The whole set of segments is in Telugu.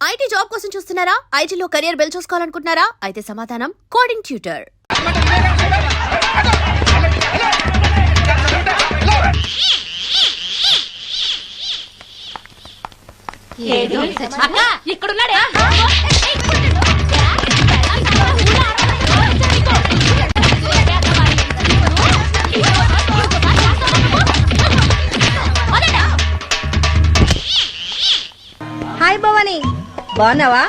ఐటీ జాబ్ కోసం చూస్తున్నారా? ఐటీలో కెరియర్ బిల్డ్ చూసుకోవాలనుకుంటున్నారా? అయితే సమాధానం కోడింగ్ ట్యూటర్. ఇక్కడున్నాడే. హాయ్ భవాని, బాగున్నావా?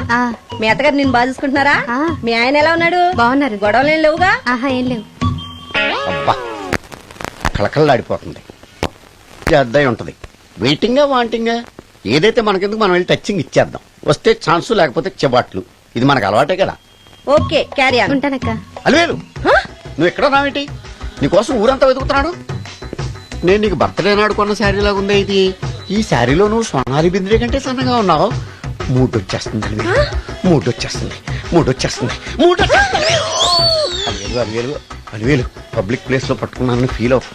మీ అత్తగారు నిన్ను బాగా చూసుకుంటున్నారా? మీ ఆయన ఎలా ఉన్నాడు? బాగున్నారు. గొడవలు ఏం లేవుగా? ఆహా, ఏం లేవు. అబ్బా కళకళలాడిపోతుంది. అద్దయి ఉంటది. వెయిటింగా వాంటింగా ఏదైతే మనకెందుకు మనం వెళ్ళి టచింగ్ ఇచ్చేద్దాం. వస్తే ఛాన్సు, లేకపోతే చెబాట్లు. ఇది మనకు అలవాటే కదా. Okay, carry on. ఉంటానక్క. అలివేలు, నువ్వు ఎక్కడ రావేంటి? నీకోసం ఊరంతా వెతుకుతున్నాడు. నేను నీకు బర్త్డే నాడు కొన్న శారీ లాగా ఉందే ఇది. ఈ శారీలో నువ్వు సోనాలి బింద్రే కంటే సన్నగా ఉన్నావు. మూడొచ్చేస్తుంది అలివేలు, మూడొచ్చేస్తుంది, మూడొచ్చేస్తుంది, మూడొచ్చేస్తుంది. అలివేలు అలివేలు అలివేలు పబ్లిక్ ప్లేస్ లో పట్టుకున్నానని ఫీల్ అవు.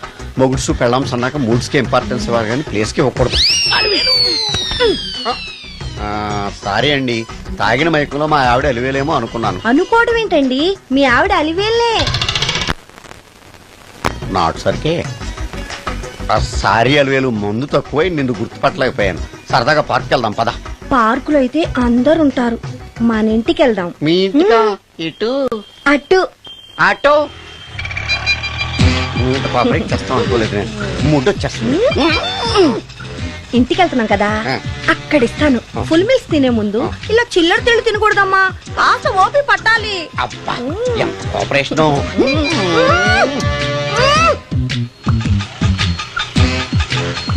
మొగుడ్సు పెళ్ళాం సన్నాక మూడ్స్ కి ఇంపార్టెన్స్ ఇవ్వాలి కానీ ప్లేస్ కి ఇవ్వకూడదు. సారీ అండి, తాగిన మైకంలో మా ఆవిడ అలివేలేమో అనుకున్నాను. అనుకోవడం ఏంటండి, మీ ఆవిడ అలివేలే. నాటు సరికే సారీ అలివేలు, మందు తక్కువై నిన్ను గుర్తుపట్టలేకపోయాను. సరదాగా పార్క్ వెళ్దాం పద. పార్కులో అయితే అందరు ఉంటారు, మన ఇంటికి వెళ్దాం. మీ ఇంటికా? ఇటు అటు ఆటో బ్రేక్ చేస్తాం అనుకోలేదు నేను. మూడొచ్చేస్తుంది. ఇంటికి వెళ్తున్నాం కదా, అక్కడ ఇస్తాను. ఫుల్ మీల్స్ తినే ముందు ఇలా చిల్లర తిళ్ళు తినకూడదమ్మా, కాస్త ఓపి పట్టాలి. అబ్బా ఎంత కోఆపరేషన్.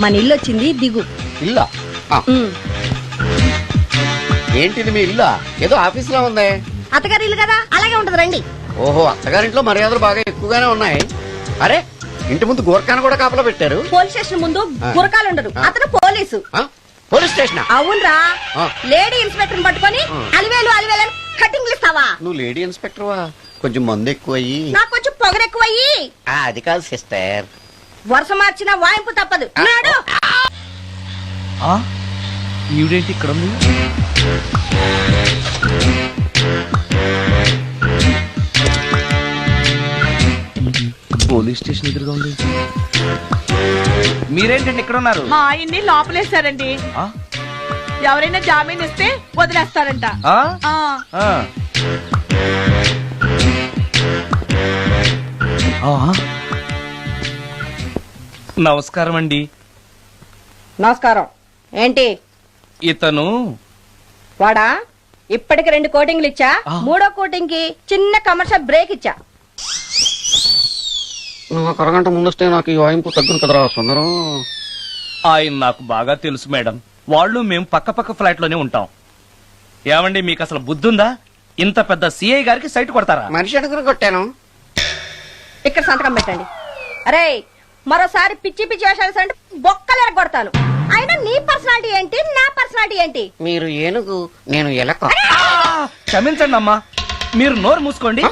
మన ఇల్లు వచ్చింది, దిగు. ఇల్లా? ఏంటిది మీ ఇల్లా? ఏదో ఆఫీస్ లో ఉంది. అత్తగారి ఇల్లు కదా, అలాగే ఉంటది, రండి. ఓహో, అత్తగారింట్లో మర్యాదలు బాగా ఎక్కువగానే ఉన్నాయి. అరే, ఇంటి ముందు గోర్ఖాను కూడా కాపలా పెట్టారు. పోలీస్ స్టేషన్ ముందు గురకాలు ఉండరు, అతను పోలీసు. Police station? అవునరా, లేడీ ఇన్స్పెక్టర్ పట్టుకొని అలివేలు అలివేలు కటింగ్లు ఇస్తావా? నువ్వు లేడీ ఇన్స్పెక్టర్ వా? కొంచెం మందు ఎక్కువయ్యి. నాకు కొంచెం పొగరెక్కువయ్యి. అది కాదు సిస్టర్, వరుస మార్చిన వాయింపు తప్పదు. నాడు ఈవిడేంటి ఇక్కడ ఉంది? పోలీస్ స్టేషన్ ఎదురుగా ఉంది. మీరేంటండి ఇక్కడ ఉన్నారు? మా ఆయన్ని లోపలేశారండి. ఎవరైనా జామీన్ ఇస్తే వదిలేస్తారంట. నమస్కారం అండి. నమస్కారం. ఏంటి ఇతను? వాడా, ఇప్పటికి 2 కోటింగ్లు ఇచ్చా, 3వ కోటింగ్ కి చిన్న కమర్షియల్ బ్రేక్ ఇచ్చా. నువ్వు ఒక అరగంట ముందొస్తే నాకు ఈ వాయింపు తగ్గును కదరా సుందరం. ఆయన నాకు బాగా తెలుసు మేడం. వాళ్ళు మేము పక్క ఫ్లాట్ లోనే ఉంటాం. ఏమండి, మీకు అసలు బుద్ధుందా? ఇంత పెద్ద సిఐ గారికి సైట్ కొడతారా? మనిషి అడుగురు కొట్టాను. ఇక్కడ సంతకం పెట్టండి. అరే, మరోసారి పిచ్చి పిచ్చి వేషాలు అంటే బొక్కలు కొడతాను. అయినా నీ పర్సనాలిటీ ఏంటి, నా పర్సనాలిటీ ఏంటి? మీరు ఏనుగు, నేను ఎలక. క్షమించండి అమ్మా, మీరు నోరు మూసుకోండి,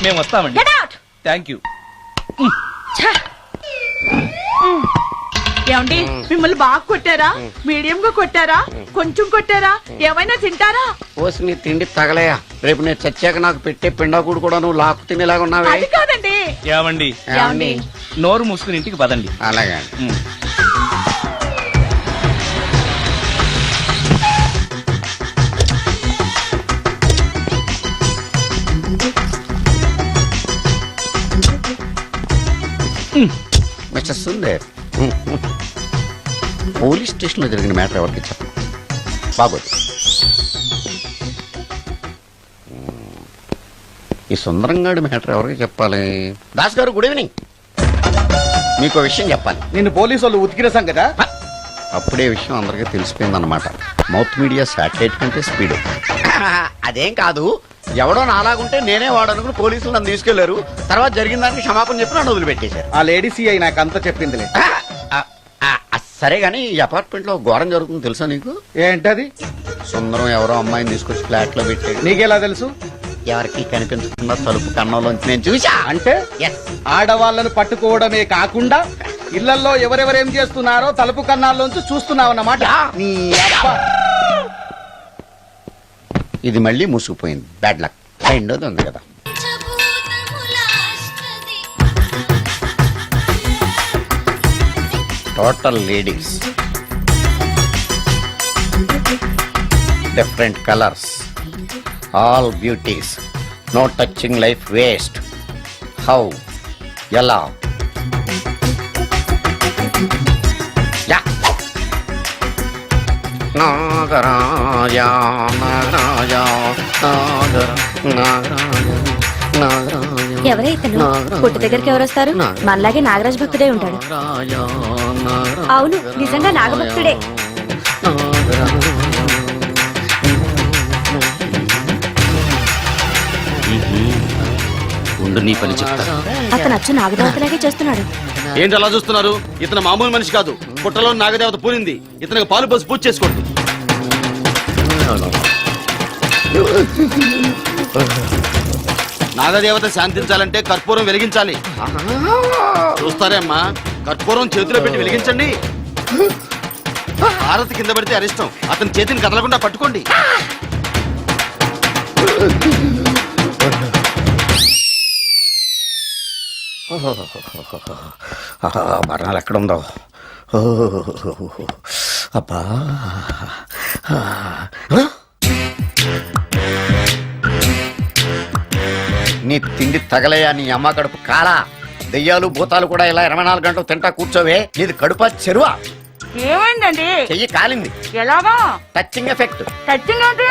మేము వస్తామండి. Get out! Thank you. ఏమండి, మిమ్మల్ని బాగా కొట్టారా, మీడియం గా కొట్టారా, కొంచెం కొట్టారా, ఏమైనా తింటారా? పోసి నీ తిండి తగలయా. రేపు నేను చచ్చాక నాకు పెట్టే పిండాకుడు కూడా నువ్వు లాక్కు తినేలాగా ఉన్నావే. అది కాదండి. ఏమండి, నోరు మూసుకుని ఇంటికి పదండి. అలాగే. మిస్టర్ సుందర్, పోలీస్ స్టేషన్ లో జరిగిన మ్యాటర్ ఎవరికి చెప్పను. బాగోదు. ఈ సుందరంగాడి మ్యాటర్ ఎవరికి చెప్పాలి? దాస్ గారు, గుడ్ ఈవినింగ్. మీకు విషయం చెప్పాలి. నిన్ను పోలీసు వాళ్ళు ఉతికిన సంగదా? అప్పుడే విషయం అందరికీ తెలిసిపోయిందన్నమాట. మౌత్ మీడియా శాటిలైట్ కంటే స్పీడ్. అదేం కాదు, ఎవడో నాలాగుంటే నేనే వాడనుకుని పోలీసులు నన్ను తీసుకెళ్లారు. తర్వాత జరిగిన దానికి క్షమాపణ చెప్పి నన్ను వదిలిపెట్టేశారు. ఆ లేడీ సిఐ నాకు అంతా చెప్పిందిలే. సరే గానీ, ఈ అపార్ట్మెంట్ లో ఘోరం జరుగుతుంది తెలుసా నీకు? ఏంటది? సుందరం ఎవరో అమ్మాయిని తీసుకొచ్చి ఫ్లాట్ లో పెట్టాడు. నీకెలా తెలుసు? ఎవరికి కనిపించకుండా తలుపు కన్నంలోంచి నేను చూసా. అంటే ఆడవాళ్లను పట్టుకోవడమే కాకుండా ఇళ్లలో ఎవరెవరేం చేస్తున్నారో తలుపు కన్నాల్లోంచి చూస్తున్నావన్నమాట. నీ అబ్బా ఇది మళ్ళీ మూసుకుపోయింది. Bad luck. రెండోది ఉంది కదా. Total ladies, different colours, all beauties, no touching life waste. How, ఎలా? యా. నాగరాజ నాగరాజ నాగర నాగరాజ నాగరాజ. ఎవరే ఇతను? పుట్టు దగ్గరికి ఎవరు వస్తారు? మనలాగే నాగరాజ్ భక్తుడే ఉంటాడు. అవును, నిజంగా నాగభక్తుడే. ఉండు, నీ పని చెప్తా. అతను అచ్చు నాగదేవతలాగే చేస్తున్నాడు. ఏంటి అలా చూస్తున్నారు? ఇతను మామూలు మనిషి కాదు. పుట్టలో నాగదేవత పూనింది. ఇతనికి పాలు పోసి పూజ చేసుకోండి. నాగదేవత శాంతించాలంటే కర్పూరం వెలిగించాలి. చూస్తారే అమ్మా, కర్పూరం చేతిలో పెట్టి వెలిగించండి. హారతి కింద పడితే అరిష్టం. అతని చేతిని కదలకుండా పట్టుకోండి. మరణాలు ఎక్కడుందో. అబ్బా, నీ తిండి తగలయా నీ అమ్మ కడుపు కాలా. దెయ్యాలు భూతాలు కూడా ఇలా 24 గంటలు తింటా కూర్చోవే. నీది కడుపా చెరువా? ఏమైందండి? చెయ్యి కాలింది. ఎలాగా? Touching effect. టచింగ్ అంటే?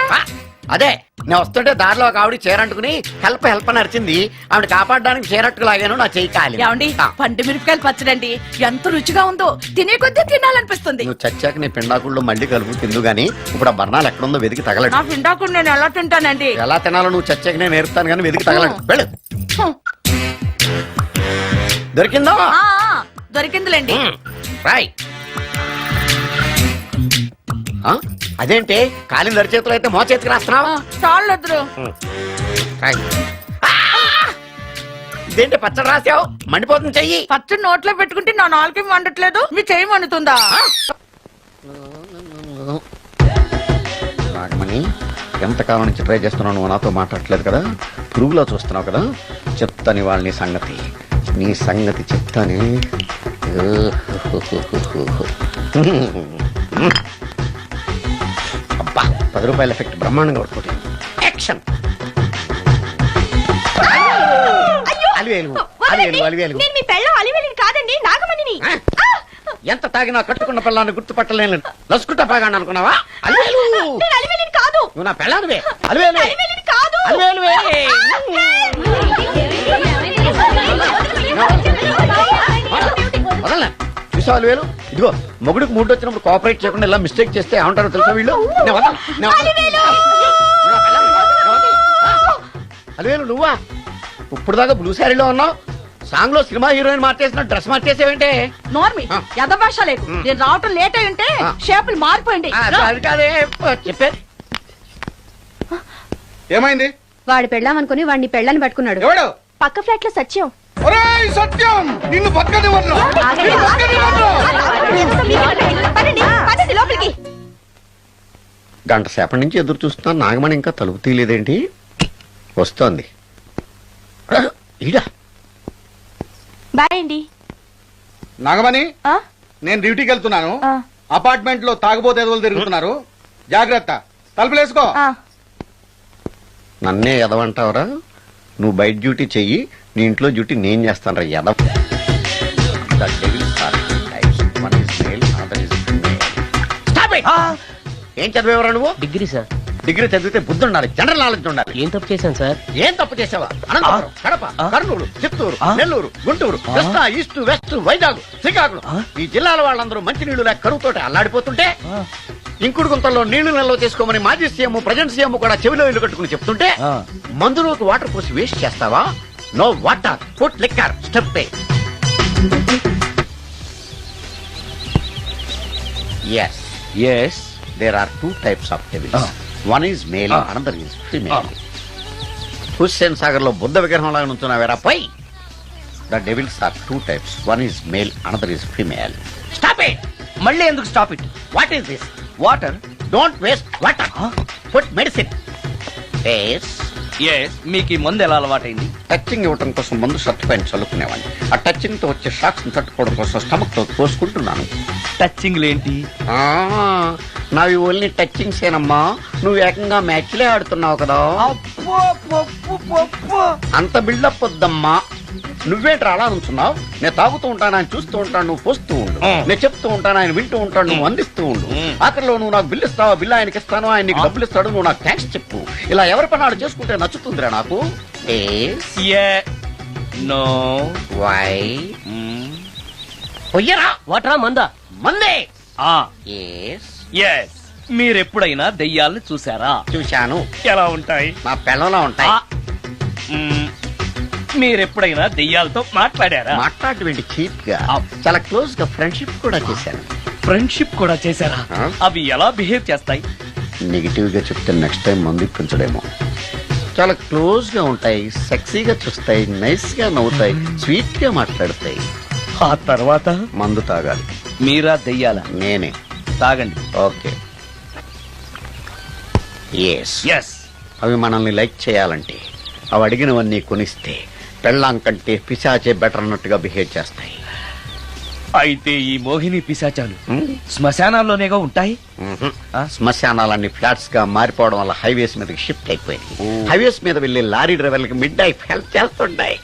అదే, నేను వస్తుంటే దారిలో ఒక ఆవిడ చీరంటుకుని హెల్ప్ హెల్ప్ అని అరిచింది. ఆవిడ కాపాడడానికి చీరట్టుకు లాగాను, నా చెయ్యి కాలి. ఏమండి, పండు మిరపకాయలు పచ్చడండి ఎంత రుచిగా ఉందో. తినే కొద్దీ తినాలనిపిస్తుంది. నువ్వు చచ్చాక నీ పిండాకుల్లో మళ్ళీ కలుపు తిందు గానీ ఇప్పుడు ఆ బర్ణాలు ఎక్కడుందో వెతికి తగలడు. నా పిండాకుడు నేను ఎలా తింటానండి? ఎలా తినాలో నువ్వు చచ్చాక నేను నేర్పుతాను కానీ వెతికి తగలడు. వెళ్ళు. దొరికిందా? దొరికిందిలేండి. రాయ్. అదేంటి కాలిన దరిచేతులు అయితే మో చేతికి రాస్తున్నావు? చాలు. ఇదేంటి పచ్చడి రాసావు? మండిపోతుంది చెయ్యి. పచ్చడి నోట్లో పెట్టుకుంటే నా నాలుగు వండట్లేదు, మీ చెయ్యి వండుతుందా? నాగమణి, ఎంతకాలం నుంచి ట్రై చేస్తున్నావు? నువ్వు నాతో మాట్లాడట్లేదు కదా, పురుగులో చూస్తున్నావు కదా. చెప్తాని వాళ్ళ సంగతి, నీ సంగతి చెప్తాని. అబ్బా, 10 రూపాయల ఎఫెక్ట్ బ్రహ్మాండంగా కొట్టుకోండి. యాక్షన్. అలివేలు అలివేలు అలివేలు. నేను మీ పెళ్ళం అలివేలిని కాదండి, నాగమణిని. ఎంత తాగినా కట్టుకున్న పిల్లాన్ని గుర్తుపట్టలేను. లసుకుంటా పాగాను అనుకున్నావా? అలివేలు. నేను అలివేలిని కాదు. నువ్వు నా పిల్లానివే. అలివేలు అలివేలిని కాదు. అలివేలువే. వదలనా? చూసావు అలివేలు? ఇదిగో, మొగుడికి మూడు వచ్చినప్పుడు కోఆపరేట్ చేయకుండా ఇలా మిస్టేక్ చేస్తే ఏమంటారో తెలుసా వీళ్ళు? అలివేలు నువ్వా? ఇప్పుడు దాకా బ్లూ శారీలో ఉన్నావు, సాంగ్ లో సినిమా హీరోయిన్ మార్చేసిన డ్రెస్ మార్చేసేవేంటే? నోర్మి, యథభాష లేదు. నేను రావటం లేట్ అయి ఉంటే షేపులు మారిపోయింది. అది కాదే చెప్పేది. ఏమైంది? వాడు పెళ్ళామనుకుని వాడిని పెళ్ళని పట్టుకున్నాడు. ఎవడు? పక్క ఫ్లాట్ లో సత్యం. ఒరేయ్ సత్యం, నిన్ను బతకనివ్వను. లోపలికి. గంట సేపటి నుంచి ఎదురు చూస్తున్నా, నాగమణి ఇంకా తలుపు తీయలేదేంటి? వస్తోంది. ఈడా. బాయ్ అండి. నాగమణి, నేను డ్యూటీకి వెళ్తున్నాను. అపార్ట్మెంట్ లో తాగబోతే ఎదవలు తిరుగుతున్నారు. జాగ్రత్త. తలుపులేసుకో. నన్నే ఎదవంటావరా? నువ్వు బయట డ్యూటీ చెయ్యి, నీ ఇంట్లో డ్యూటీ నేను చేస్తాను రా ఎదవ. ఏం చదివేవరా నువ్వు? Degree sir. డిగ్రీ చదివితే బుద్ధి ఉండాలి, జనరల్ నాలెడ్జ్ ఉండాలి. ఏం తప్పు చేశాను సార్? ఏం తప్పు చేసావా? అనంతపురం, కడప, కర్నూలు, చిత్తూరు, నెల్లూరు, గుంటూరు, కృష్ణా, ఈస్ట్, వెస్ట్, వైజాగ్, శ్రీకాకుళం, ఈ జిల్లాల వాళ్ళందరూ మంచి నీళ్లు లేక కరువుతోటి అల్లాడిపోతుంటే, ఇంకుడు గుంతల్లో నీళ్లు నిల్వ చేసుకోమని మాజీ సీఎం, ప్రజెంట్ సీఎం కూడా చెవిలో ఇల్లు కట్టుకుని చెప్తుంటే, మందులోకి వాటర్ పోసి వేస్ట్ చేస్తావా? No water, put liquor, step A. Yes. Yes. There are 2 types of devils. One is male, another is female. Hussain Sagar లో బుద్ధ విగ్రహం లాగా నుంచున్నావేరా పై. The devils are 2 types. One is male, another is female. Stop it! మళ్ళీ ఎందుకు stop it? What is this? Water. Don't waste water. Put medicine. Yes మీకు ఈ మందు ఎలా అలవాటైంది? టచింగ్ ఇవ్వడం కోసం ముందు షర్ట్ పైన చల్లుకునేవాడిని. ఆ టచింగ్ తో వచ్చే షాక్స్ ని తట్టుకోవడం కోసం స్టమక్ తో పోసుకుంటున్నాను. టచింగ్ ఏంటి? నావి ఓన్లీ టచింగ్స్ ఏనమ్మా. నువ్వు ఏకంగా మ్యాచ్లే ఆడుతున్నావు కదా. అంత బిల్డప్ వద్దమ్మా. నువ్వేంటి అలా ఉంటున్నావు? నేను తాగుతూ ఉంటాను, ఆయన చూస్తూ ఉంటాను, నువ్వు పోస్తూ ఉండు. నేను చెప్తూ ఉంటాను, ఆయన వింటూ ఉంటాడు, నువ్వు అందిస్తూ ఉండు. ఆఖరిలో నువ్వు నాకు బిల్లు ఇస్తావా, బిల్లు ఆయనకి ఇస్తాను, ఆయన నీకు డబ్బులు ఇస్తాడు, నువ్వు నాకు థ్యాంక్స్ చెప్పు. ఇలా ఎవరి పని ఆడు చేసుకుంటే నచ్చుతుందిరా నాకు. నో వై పొయ్యరా వాటరా మందా? మందే. ఎస్ మీరెప్పుడైనా దెయ్యాల్ని చూసారా? చూశాను. ఎలా ఉంటాయి? మా పిల్లలా ఉంటాయి. మీరెప్పుడైనా దెయ్యాలతో మాట్లాడారా? మాట్లాడేంటి చీప్ గా, చాలా క్లోజ్ గా ఫ్రెండ్షిప్ కూడా చేశాను. ఫ్రెండ్షిప్ కూడా చేశారా? అవి ఎలా బిహేవ్ చేస్తాయి? నెగిటివ్ గా చెప్తే నెక్స్ట్ టైం మందు ఇప్పించడేమో. చాలా క్లోజ్ గా ఉంటాయి, సెక్సీగా చూస్తాయి, నైస్ గా నవ్వుతాయి, స్వీట్ గా మాట్లాడతాయి. ఆ తర్వాత మందు తాగాలి. మీరా దెయ్యాలా? నేనే. తాగండి. ఓకే. ఎస్. ఎస్ అవి మనల్ని లైక్ చేయాలంటే అవి అడిగినవన్నీ కొనిస్తే పెళ్ళాం కంటే పిశాచే బెటర్ అన్నట్టుగా బిహేవ్ చేస్తాయి. అయితే ఈ మోహిని పిశాచాలు శ్మశానాల్లోనేగా ఉంటాయి? శ్మశానాలన్నీ ఫ్లాట్స్ గా మారిపోవడం వల్ల హైవేస్ మీదకి షిఫ్ట్ అయిపోయింది. హైవేస్ మీద వెళ్లి లారీ డ్రైవర్లకి మిడ్ నైట్ హెల్ప్ చేస్తుంటాయి.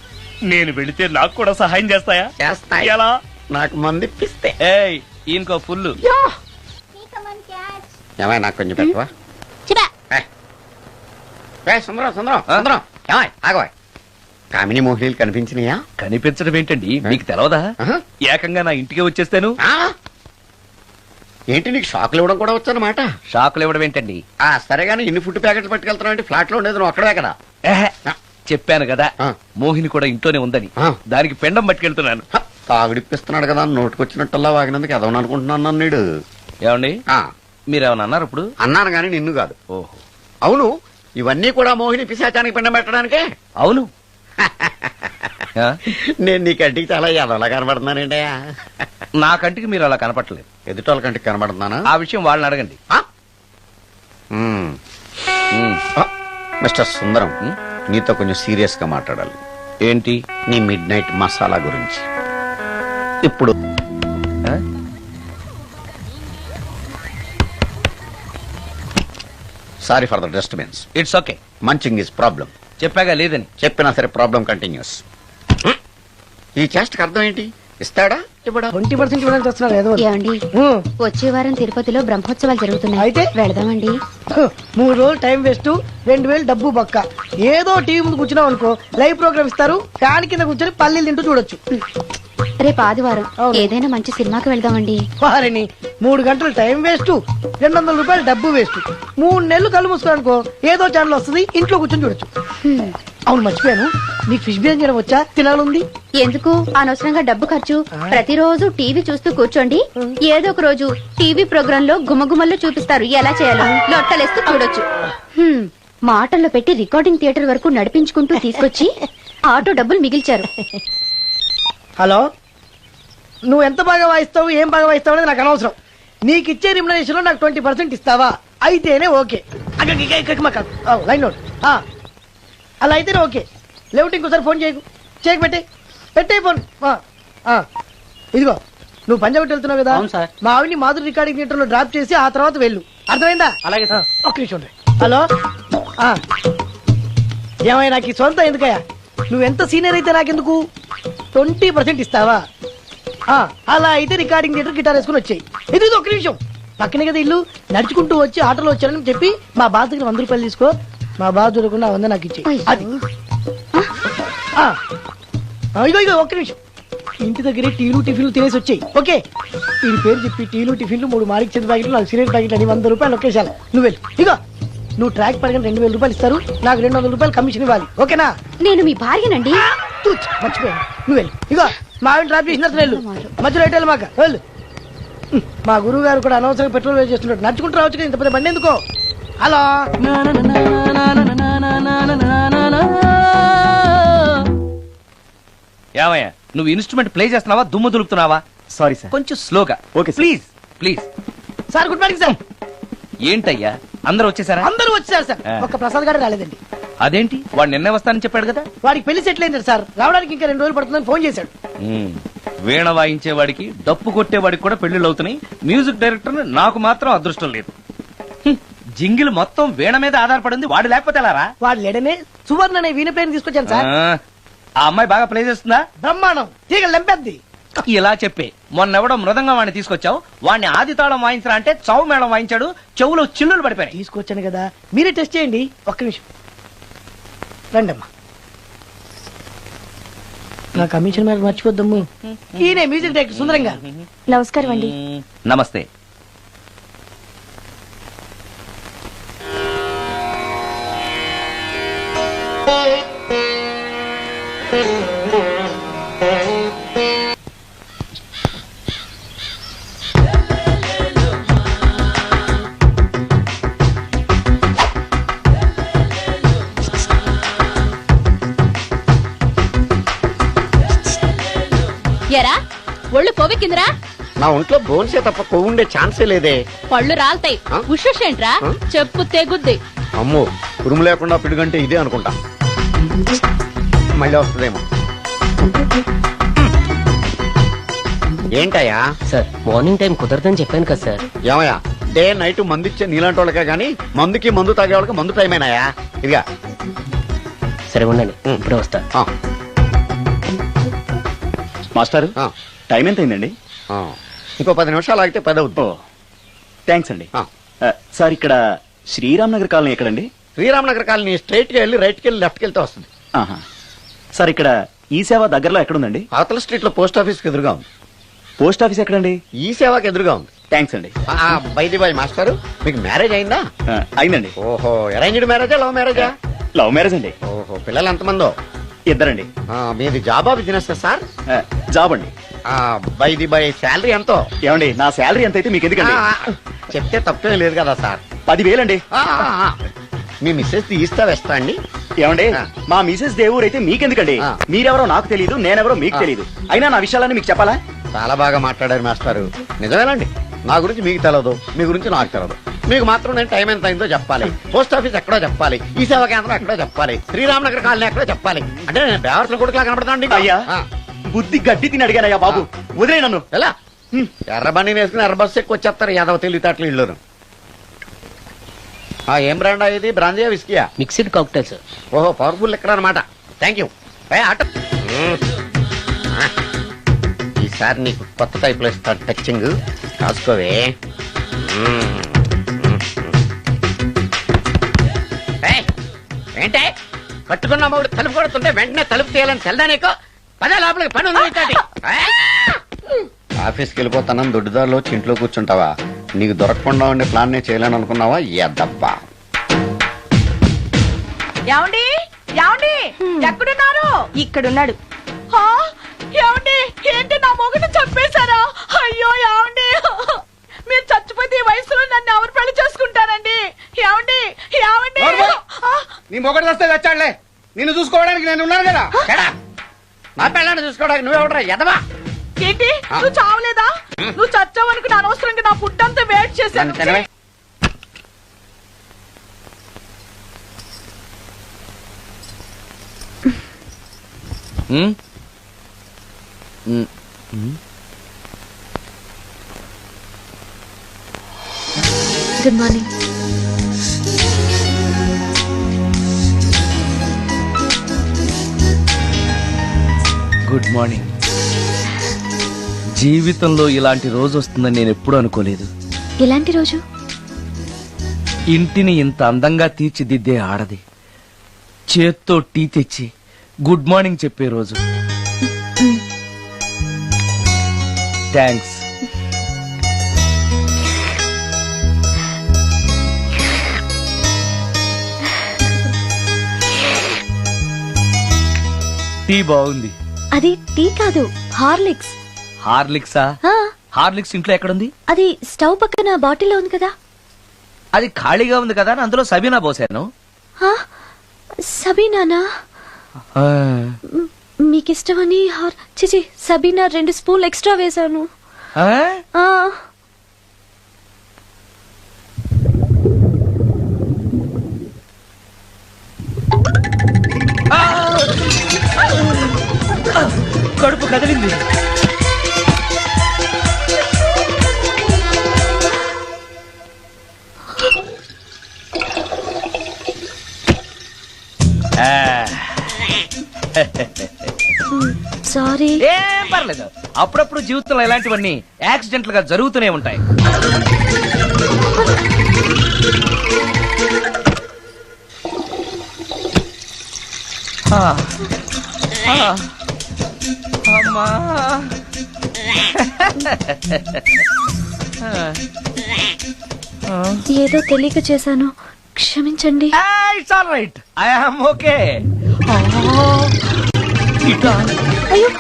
నేను వెళితే నాకు కూడా సహాయం చేస్తాయా? చేస్తాయి. ఎలా? నాకు మంది ఇప్పిస్తే. ఏయ్ ఈయనకో ఫుల్. ఏమై నాకు కొంచెం పెట్టవా? సుందరం సుందరం సుందరం ఏమాయ్ ఆగవాయ్. కామిని మోహినీలు కనిపించినాయా? కనిపించడం ఏంటండి, మీకు తెలవదా? ఏకంగా నా ఇంటికి వచ్చేస్తాను. ఏంటి నీకు షాకులు ఇవ్వడం కూడా వచ్చానమాట? షాకులు ఇవ్వడం ఏంటండి? సరే గానీ ఇన్ని ఫుడ్ ప్యాకెట్లు పట్టుకెళ్తున్నావు అంటే ఫ్లాట్ లో ఉండేది నువ్వు అక్కడే కదా. చెప్పాను కదా మోహిని కూడా ఇంట్లోనే ఉందని. దానికి పెండం పట్టుకెళ్తున్నాను. తాగుడిప్పిస్తున్నాడు కదా, నోటుకొచ్చినట్టల్లా వాగినందుకు ఎదవని అనుకుంటున్నాను నీడు. ఏమండి మీరేమన్నా అన్నారు ఇప్పుడు? అన్నాను గాని నిన్ను కాదు. ఓహో అవును, ఇవన్నీ కూడా మోహిని పిశాచానికి పిండం పెట్టడానికే. అవును. నేను నీ కంటికి చాలా ఎదవలా కనబడుతున్నానండి. నా కంటికి మీరు అలా కనపడలేదు. ఎదుటోళ్ళ కంటికి కనబడుతున్నానా? ఆ విషయం వాళ్ళని అడగండి. మిస్టర్ సుందరం, నీతో కొంచెం సీరియస్ గా మాట్లాడాలి. ఏంటి? నీ మిడ్ నైట్ మసాలా గురించి. ఇప్పుడు sorry for the disturbance. It's okay. Munching is problem. చెప్పాగా లేదని. చెప్పినా సరే ప్రాబ్లం కంటిన్యూస్. ఈ చేష్టకి అర్థం ఏంటి? ఇస్తాడా ఇవ్వడా? 20% ఇవ్వడానికి వస్తున్నారు ఏదో. ఏమండి వచ్చే వారం తిరుపతిలో బ్రహ్మోత్సవాలు జరుగుతున్నాయి. అయితే వెళదామండి. 3 రోజులు టైం వేస్ట్, 2000 డబ్బు బొక్క. ఏదో టీవీ ముందు కూర్చున్నావు అనుకో, లైవ్ ప్రోగ్రామ్ ఇస్తారు, ఫ్యాన్ కింద కూర్చొని పల్లీలు తింటూ చూడొచ్చు. రేపు ఆదివారం ఏదైనా మంచి సినిమాకి వెళ్దామండి. వారిని 3 గంటలు టైం వేస్ట్, 200 రూపాయలు డబ్బు వేస్ట్. 3 నెలలు కళ్ళు మూసుకోనుకో, ఏదో ఛానల్ వస్తుంది, ఇంట్లో కూర్చొని చూడొచ్చు. అవును మర్చిపోయాను, నీకు ఫిష్ బిర్యానీ చేయడం వచ్చా? తినాలుంది. ఎందుకు అనవసరంగా డబ్బు ఖర్చు? ప్రతిరోజు టీవీ చూస్తూ కూర్చోండి, ఏదో ఒక రోజు టీవీ ప్రోగ్రామ్ లో గుమగుమల్లో చూపిస్తారు ఎలా చేయాలో. లొట్టలేస్తూ చూడొచ్చు. మాటల్లో పెట్టి రికార్డింగ్ థియేటర్ వరకు నడిపించుకుంటూ తీసుకొచ్చి ఆటో డబ్బులు మిగిల్చారు. హలో, నువ్వు ఎంత బాగా వాయిస్తావు, ఏం బాగా వాయిస్తావు అనేది నాకు అనవసరం. నీకు ఇచ్చే రిమ్యునరేషన్ లో నాకు 20% ఇస్తావా? అయితేనే ఓకే. Line note. అలా అయితేనే ఓకే. లేవుటి ఇంకోసారి ఫోన్ చేయకు పెట్టే ఫోన్. ఇదిగో నువ్వు పంజాబ్ వెళ్తున్నావు కదా, మా ఆవిని మాధురి రికార్డింగ్ థియేటర్ లో డ్రాప్ చేసి ఆ తర్వాత వెళ్ళు. అర్థమైందా? అలాగే. ఒక్క నిమిషం. హలో, ఏమైనా నాకు ఈ సొంత ఎందుకయ్యా? నువ్వెంత సీనియర్ అయితే నాకెందుకు? 20% ఇస్తావా? అలా అయితే రికార్డింగ్ థియేటర్ గిటార్ వేసుకుని వచ్చాయి. ఇది ఒక్క నిమిషం. పక్కనే కదా ఇల్లు, నడుచుకుంటూ వచ్చి ఆటోలో వచ్చారని చెప్పి మా బాస్ దగ్గర 100 రూపాయలు తీసుకో. మా బాస్ దొరకకుండా 100 నాకు ఇచ్చేయి. అది ఇగో ఒక్క నిమిషం. ఇంటి దగ్గరే టీలు టిఫిన్లు తినేసి వచ్చాయి. ఓకే, వీడి పేరు చెప్పి టీలు టిఫిన్లు 3 మారికి చెంది ప్యాకెట్లు, 4 సిగరెట్ ప్యాకెట్లు అని 100 రూపాయలు ఒకేసారి. నువ్వు వెళ్ళు. ఇగో నువ్వు ట్రాక్ పడగానే 2000 రూపాయలు ఇస్తారు, నాకు 200 రూపాయలు కమిషన్ ఇవ్వాలి. ఓకేనా? నేను మీ భార్యనండి. మర్చిపోయాను. నువ్వు వెళ్ళు. ఇగో మా ఆవిడ డ్రాప్ చేసిన వెళ్ళు, మధ్యలో ఎటు వెళ్ళమాక వెళ్ళు. మా గురువు గారు కూడా అనవసరంగా పెట్రోల్ వేస్ట్ చేస్తున్నాడు. నడుచుకుంటూ రావచ్చు, ఇంత పెద్ద బండి ఎందుకో. హలో, ఏమయ్యా నువ్వు ఇన్స్ట్రుమెంట్ ప్లే చేస్తున్నావా, దుమ్ము దులుపుతున్నావా? సారీ సార్, కొంచెం స్లోగా. Okay please please. Sir good morning sir. ఏంటయ్యా అందరూ వచ్చేసారా? అందరూ వచ్చారు సార్, ఆ. ఒక్క ప్రసాద్ గారు రాలేదండి. అదేంటి, వాడు నిన్నే వస్తానని చెప్పాడు కదా. వాడికి పెళ్లి సెటిల్ అయింది సార్, రావడానికి ఇంకా 2 రోజులు పడుతుందని ఫోన్ చేశాడు. ఉమ్, వీణ వాయించేవాడికి డప్పు కొట్టేవాడికి కూడా పెళ్లిళ్ళు అవుతున్నాయి. మ్యూజిక్ డైరెక్టర్ నాకు మాత్రం అదృష్టం లేదు. జింగిల్ మొత్తం వీణ మీద ఆధారపడింది, వాడు లేకపోతే ఎలారా? వాడు లేడనే సువర్ణ అనే వీణ ప్లేయర్ తీసుకొచ్చాను సార్. ఆ అమ్మాయి బాగా ప్లే చేస్తుందా? బ్రహ్మాండం, తీగలు లెంపేద్ది. ఇలా చెప్పే మొన్నెవడో మృదంగం వాడిని తీసుకొచ్చావు, వాడిని ఆది తాళం వాయించరా అంటే చౌ మేళం వాయించాడు, చెవులో చిల్లులు పడిపోయాయి. తీసుకొచ్చాను కదా, మీరే టెస్ట్ చేయండి. ఒక్క నిమిషం రండమ్మా. నా కమిషన్ మీద మర్చిపోద్దమ్ము. ఈయనే మ్యూజిక్ డైరెక్టర్ సుందరం గారు. నమస్కారం అండి. నమస్తే. ఎరా ఒళ్ళు కొవ్వెక్కిందిరా? నా ఒంట్లో బోన్సే తప్ప కొవ్వు ఉండే ఛాన్సే లేదే. పళ్ళు రాల్తాయి. ఆ? ఉషేంట్రా? ఆ? చెప్పు తెగుద్ది. అమ్మో, ఉరుము లేకుండా పిడుగంటే ఇదే అనుకుంటా. మళ్ళీ వస్తుందేమో. ఏంటయ్యా సార్ మార్నింగ్ టైం కుదరదని చెప్పాను కదా సార్. ఏమయ్యా, డే నైట్ మందు ఇచ్చే నీలాంటి వాళ్ళకే గానీ మందుకి మందు తాగే వాళ్ళకి మందు టైమేనాయా? ఇదిగా సరే ఉండండి, ఇప్పుడే వస్తా. ఆ, మాస్టర్ ఆ, టైం ఎంత అయిందండి? ఆ. ఇంకో 10 నిమిషాలు ఆగితే 10 అవుతుంది. థ్యాంక్స్ అండి. ఆ. సార్ ఇక్కడ శ్రీరామ్ నగర్ కాలనీ ఎక్కడండి? శ్రీరామనగర్ కాలనీ స్ట్రైట్ గా వెళ్ళి రైట్ కి వెళ్ళి లెఫ్ట్ కి వెళ్తే వస్తుంది. ఆహా. సార్ ఇక్కడ ఈ సేవ దగ్గరలో ఎక్కడుందండి? అవతల స్ట్రీట్ లో పోస్ట్ ఆఫీస్ కి ఎదురుగా ఉంది. పోస్ట్ ఆఫీస్ ఎక్కడండి? ఈ సేవకి ఎదురుగా ఉంది. థ్యాంక్స్ అండి. బైది బాయ్ మాస్టారు, మీకు మ్యారేజ్ అయిందా? అయిందండి. ఓహో, అరేంజ్డ్ మ్యారేజా లవ్ మ్యారేజా? లవ్ మ్యారేజ్ అండి. ఓహో, పిల్లలు ఎంతమందో? ఇద్దరండి. మీది జాబా బిజినెస్ సార్? జాబ్ అండి. బైది బై శాలరీ ఎంతో? ఏమండి, నా శాలరీ ఎంత అయితే మీకు ఎందుకండి? చెప్తే తప్పేం లేదు కదా సార్. 10,000 అండి. మీ మిస్సెస్ ఇస్తా వేస్తా అండి. ఏమండి, ఆ. మా మిసెస్ దేవురు అయితే మీకెందుకండి? ఆ. మీరెవరో నాకు తెలియదు, నేనెవరో మీకు ఆ. తెలియదు. అయినా నా విషయాలన్నీ మీకు చెప్పాలా? చాలా బాగా మాట్లాడారు మాస్టారు. నిజమేనండి, నా గురించి మీకు తెలియదు, మీ గురించి నాకు తెలియదు. మీకు మాత్రం నేను టైం ఎంత అయిందో చెప్పాలి, పోస్ట్ ఆఫీస్ ఎక్కడో చెప్పాలి, ఈ సేవా కేంద్రం ఎక్కడో చెప్పాలి, శ్రీరామనగర్ కాలనీ ఎక్కడో చెప్పాలి. అంటే నేను బేవర్సల కొడుకులా కనపడతానండి. అయ్యా, బుద్ధి గడ్డి తిని అడిగానయ్యా బాబు, వదిలే నన్ను. ఎలా ఎర్ర బండి వేసుకుని ఎర్ర బస్సు ఎక్కువ వచ్చేస్తారు యాదవ తెలివితేటలు ఇళ్ళును. ఏం బ్రాండ్ ఇది? బ్రాంజియా విస్కియా? Mixed cocktail sir. ఓహో, పవర్ఫుల్ ఎక్కడ అనమాట. Thank you. ఆటో ఈసారి నీకు కొత్త టైప్ లో ఇస్తాను టచింగ్, కాసుకోవే. ఏంటే కట్టుకున్న మూడు తలుపు కొడుతుంటే వెంటనే తలుపు తీయాలని తెల్దా నీకు? పదే లోపలికి పని ఉంది నీతోటి. ఆఫీస్కి వెళ్ళిపోతానని దొడ్డిదారిలో వచ్చి ఇంట్లో కూర్చుంటావా? నీకు దొరకకుండా ఉండే ప్లాన్ నేను చేయలేను అనుకున్నావా? ఎద్దబ్బా. ఏమండి ఏమండి ఎక్కడున్నారు? ఇక్కడున్నాడు. హా? ఏమండి, ఏంటి నా మొగుడు చంపేశారా? అయ్యో ఏమండి, మీరు చచ్చిపోతే ఈ వయసులో నన్ను ఎవరు పెళ్లి చేసుకుంటారండి? ఏమండి ఏమండి? నీ మొగడు వస్తే వచ్చాడులే, నిన్ను చూసుకోవడానికి నేను ఉన్నాను కదా. నా పిల్లని చూసుకోవడానికి నువ్వెవడరా ఎదవా? ఏంటి, నువ్వు చావలేదా? నువ్వు చచ్చావనుకుని అనవసరంగా నా ఫుడ్ అంతా వేట్ చేశాను. తినవే. Good morning. Good morning. జీవితంలో ఇలాంటి రోజు వస్తుందని నేను ఎప్పుడూ అనుకోలేదు. ఎలాంటి రోజు? ఇంటిని ఇంత అందంగా తీర్చిదిద్దే ఆడది చేత్తో టీ తెచ్చి గుడ్ మార్నింగ్ చెప్పే రోజు. థ్యాంక్స్. టీ బాగుంది. అది టీ కాదు, హార్లిక్స్. హార్లిక్సా? ఆ, హార్లిక్స్ ఇంట్లో ఎక్కడుంది? అది స్టవ్ పక్కన బాటిల్లో ఉంది కదా. అది ఖాళీగా ఉంది కదా అని అందులో సబీనా పోసాను. ఆ, సబీనానా? ఆ, మీకిష్టమని చిచి సబీనా 2 స్పూన్లు ఎక్స్ట్రా వేశాను. ఆ? ఆ, కడుపు కదిలింది. సారీ. ఏం పర్లేదు, అప్పుడప్పుడు జీవితంలో ఇలాంటివన్నీ యాక్సిడెంట్లు గా జరుగుతూనే ఉంటాయి. ఆ, ఆ, అమ్మా. ఏదో తెలియక చేశాను, క్షమించండి. It's all right, I am okay. అయ్యో,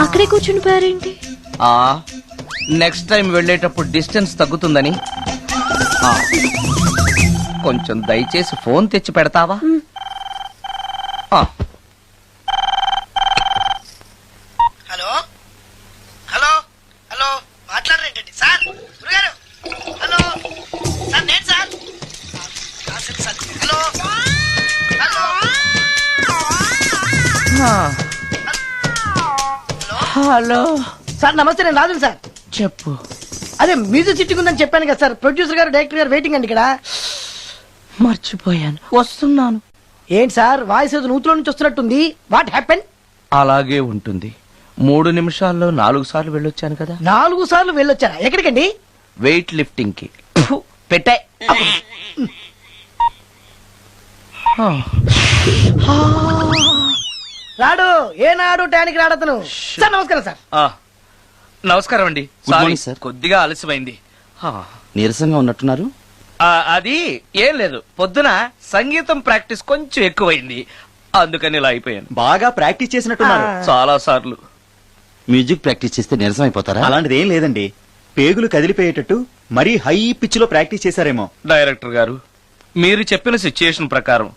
అక్కడే కూర్చుని పోయారేంటి? నెక్స్ట్ టైం వెళ్ళేటప్పుడు డిస్టెన్స్ తగ్గుతుందని. ఆ, కొంచెం దయచేసి ఫోన్ తెచ్చి పెడతావా? ఆ, హలో హలో హలో మాట్లాడరేంటండి సార్? గురుగారు హలో సార్, నేను sir. Hello hello hello sir నమస్తే, నేను రాజు సార్. చెప్పు. అదే మ్యూజిక్ సిట్టింగ్ ఉందని చెప్పాను కదా సార్. ప్రొడ్యూసర్ గారు, డైరెక్టర్ గారు వెయిటింగ్ అండి ఇక్కడ. మర్చిపోయాను, వస్తున్నాను. ఏంటి సార్ వాయిస్ ఏదో నూతులో నుంచి వస్తున్నట్టుంది? What happen? అలాగే ఉంటుంది. 3 నిమిషాల్లో 4 సార్లు వెళ్ళొచ్చాను కదా. 4 సార్లు వెళ్ళొచ్చారా? ఎక్కడికండి? వెయిట్ లిఫ్టింగ్ కి. పెట్టే. రాడు ఏనాడు టానికి రాడతను. సార్ నమస్కారం సార్. నమస్కారం అండి. Good morning, sorry, sir. కొద్దిగా ఆలస్యమైంది. నీరసంగా ఉన్నట్టున్నారు. అది ఏం లేదు, పొద్దున సంగీతం ప్రాక్టీస్ కొంచెం ఎక్కువైంది, అందుకని ఇలా అయిపోయాను. బాగా ప్రాక్టీస్ చేసినట్టున్నారు. చాలా సార్లు. మ్యూజిక్ ప్రాక్టీస్ చేస్తే నీరసం అయిపోతారా? అలాంటిది ఏం లేదండి, పేగులు కదిలిపోయేటట్టు మరీ హై పిచ్ లో ప్రాక్టీస్ చేశారేమో. డైరెక్టర్ గారు, మీరు చెప్పిన సిచ్యుయేషన్ ప్రకారం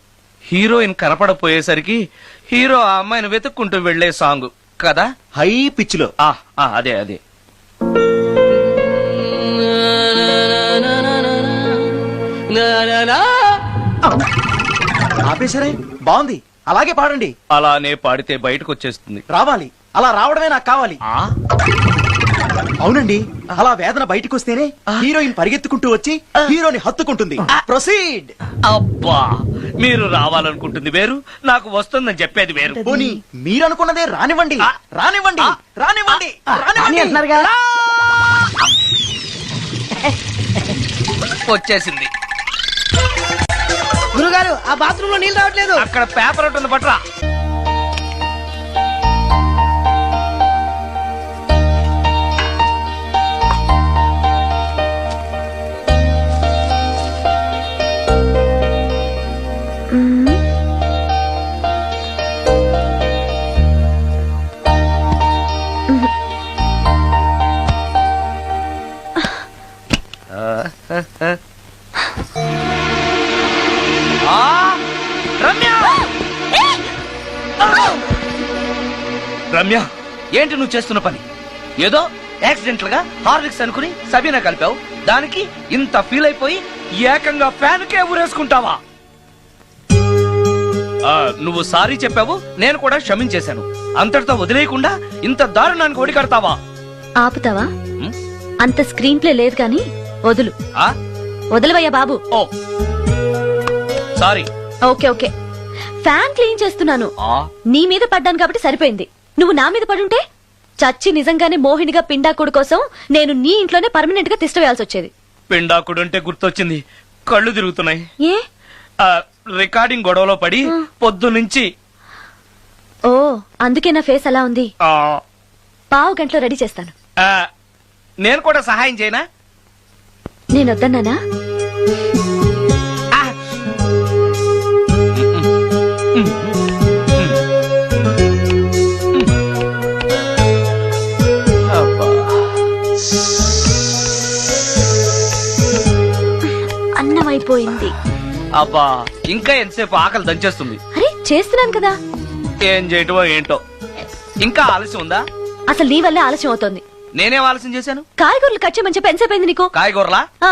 హీరోయిన్ కనపడపోయేసరికి హీరో ఆ అమ్మాయిని వెతుక్కుంటూ వెళ్లే సాంగ్ కదా. హై పిచ్ లో. అదే అదే. ఆపేశారే, బాగుంది, అలాగే పాడండి. అలానే పాడితే బయటకు వచ్చేస్తుంది. రావాలి, అలా రావడమే నాకు కావాలి. అవునండి, అలా వేదన బయటకు వస్తేనే హీరోయిన్ పరిగెత్తుకుంటూ వచ్చి హీరోని హత్తుకుంటుంది. ప్రొసీడ్. అబ్బా, మీరు రావాలనుకుంటుంది వేరు, నాకు వస్తుందని చెప్పేది వేరు. పోనీ మీరనుకున్నదే రానివ్వండి, రానివ్వండి, రానివ్వండి, అని రానివ్వండి. అంటున్నారు కదా. వచ్చేసింది. గురుగారు ఆ బాత్రూమ్ లో నీళ్ళు రావట్లేదు. అక్కడ పేపర్ ఉంటుంది, పట్రా. రమ్య, రమ్య, ఏంటి నువ్వు చేస్తున్న పని? ఏదో యాక్సిడెంటల్ గా హార్లిక్స్ అనుకుని సబీనా కలిపావు, దానికి ఇంత ఫీల్ అయిపోయి ఏకంగా ఫ్యాన్ కే ఊరేసుకుంటావా? నువ్వు సారీ చెప్పావు, నేను కూడా క్షమించేశాను. అంతటితో వదిలేయకుండా ఇంత దారుణానికి ఒడికడతావా? ఆపుతావా? అంత స్క్రీన్ ప్లే లేదు కానీ వదులు. వదలవయ్యా బాబు. Oh sorry. Okay okay, fan clean చేస్తున్నాను. నీ మీద పడ్డాను కాబట్టి సరిపోయింది. నువ్వు నా మీద పడుంటే చచ్చి నిజంగానే మోహినిగా పిండాకుడు కోసం నేను నీ ఇంట్లోనే పర్మనెంట్ గా తిష్ట వేయాల్సి వచ్చేది. పిండాకుడు అంటే గుర్తొచ్చింది, కళ్ళు తిరుగుతున్నాయి. ఏ? రికార్డింగ్ గొడవలో పడి పొద్దు నుంచి. ఓ, అందుకే నా ఫేస్ అలా ఉంది. పావు గంటలో రెడీ చేస్తాను. నేను కూడా సహాయం చేయనా? నేను వద్దన్నానా? అన్నం అయిపోయింది. అబ్బా, ఇంకా ఎంతసేపు ఆకలి దంచేస్తుంది. అరే చేస్తున్నాను కదా. ఏం చేయటమో ఏంటో, ఇంకా ఆలస్యం ఉందా? అసలు నీ వల్లే ఆలస్యం అవుతోంది. నేనేం ఆలస్యం చేశాను? కాయగూరలు కట్ చేయమని చెప్పి ఎంతసేపు అయింది నీకు? కాయగూరలా? ఆ,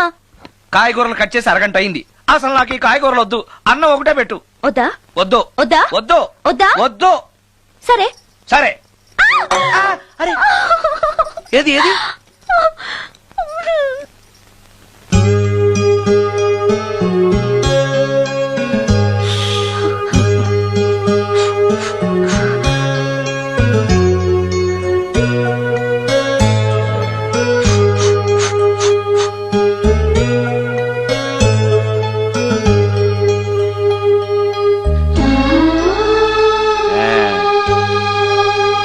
కాయగూరలు కట్ చేసి అరగంట అయింది. అసలు నాకు ఈ కాయగూరలు వద్దు. అన్నం ఒకటే పెట్టు. వద్దా? వద్దు వద్దా? వద్దు వద్దా? వద్దు. సరే. సరే. అరే ఏది ఏది?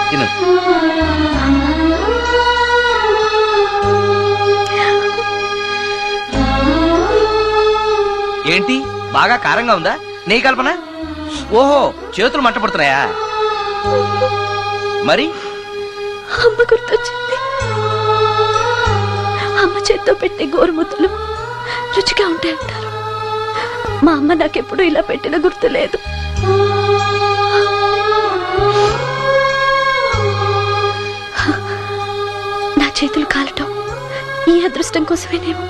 తిను. ఏంటి బాగా కారంగా ఉందా? నీ కల్పన? ఓహో, చేతులు మంట పడుతున్నాయా? మరి అమ్మ గుర్తొచ్చింది. అమ్మ చేత్తో పెట్టే గోరుముద్దలు రుచిగా ఉంటాయంటారు. మా అమ్మ నాకెప్పుడు ఇలా పెట్టిన గుర్తు లేదు. నా చేతులు కాలటం ఈ అదృష్టం కోసమేనేమో.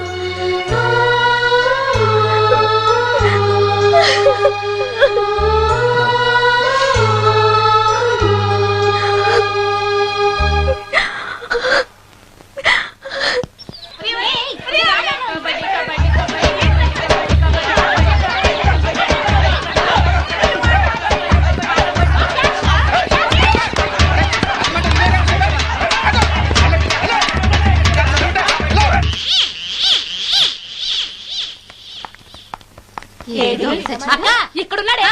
ఇక్కడున్నాడే.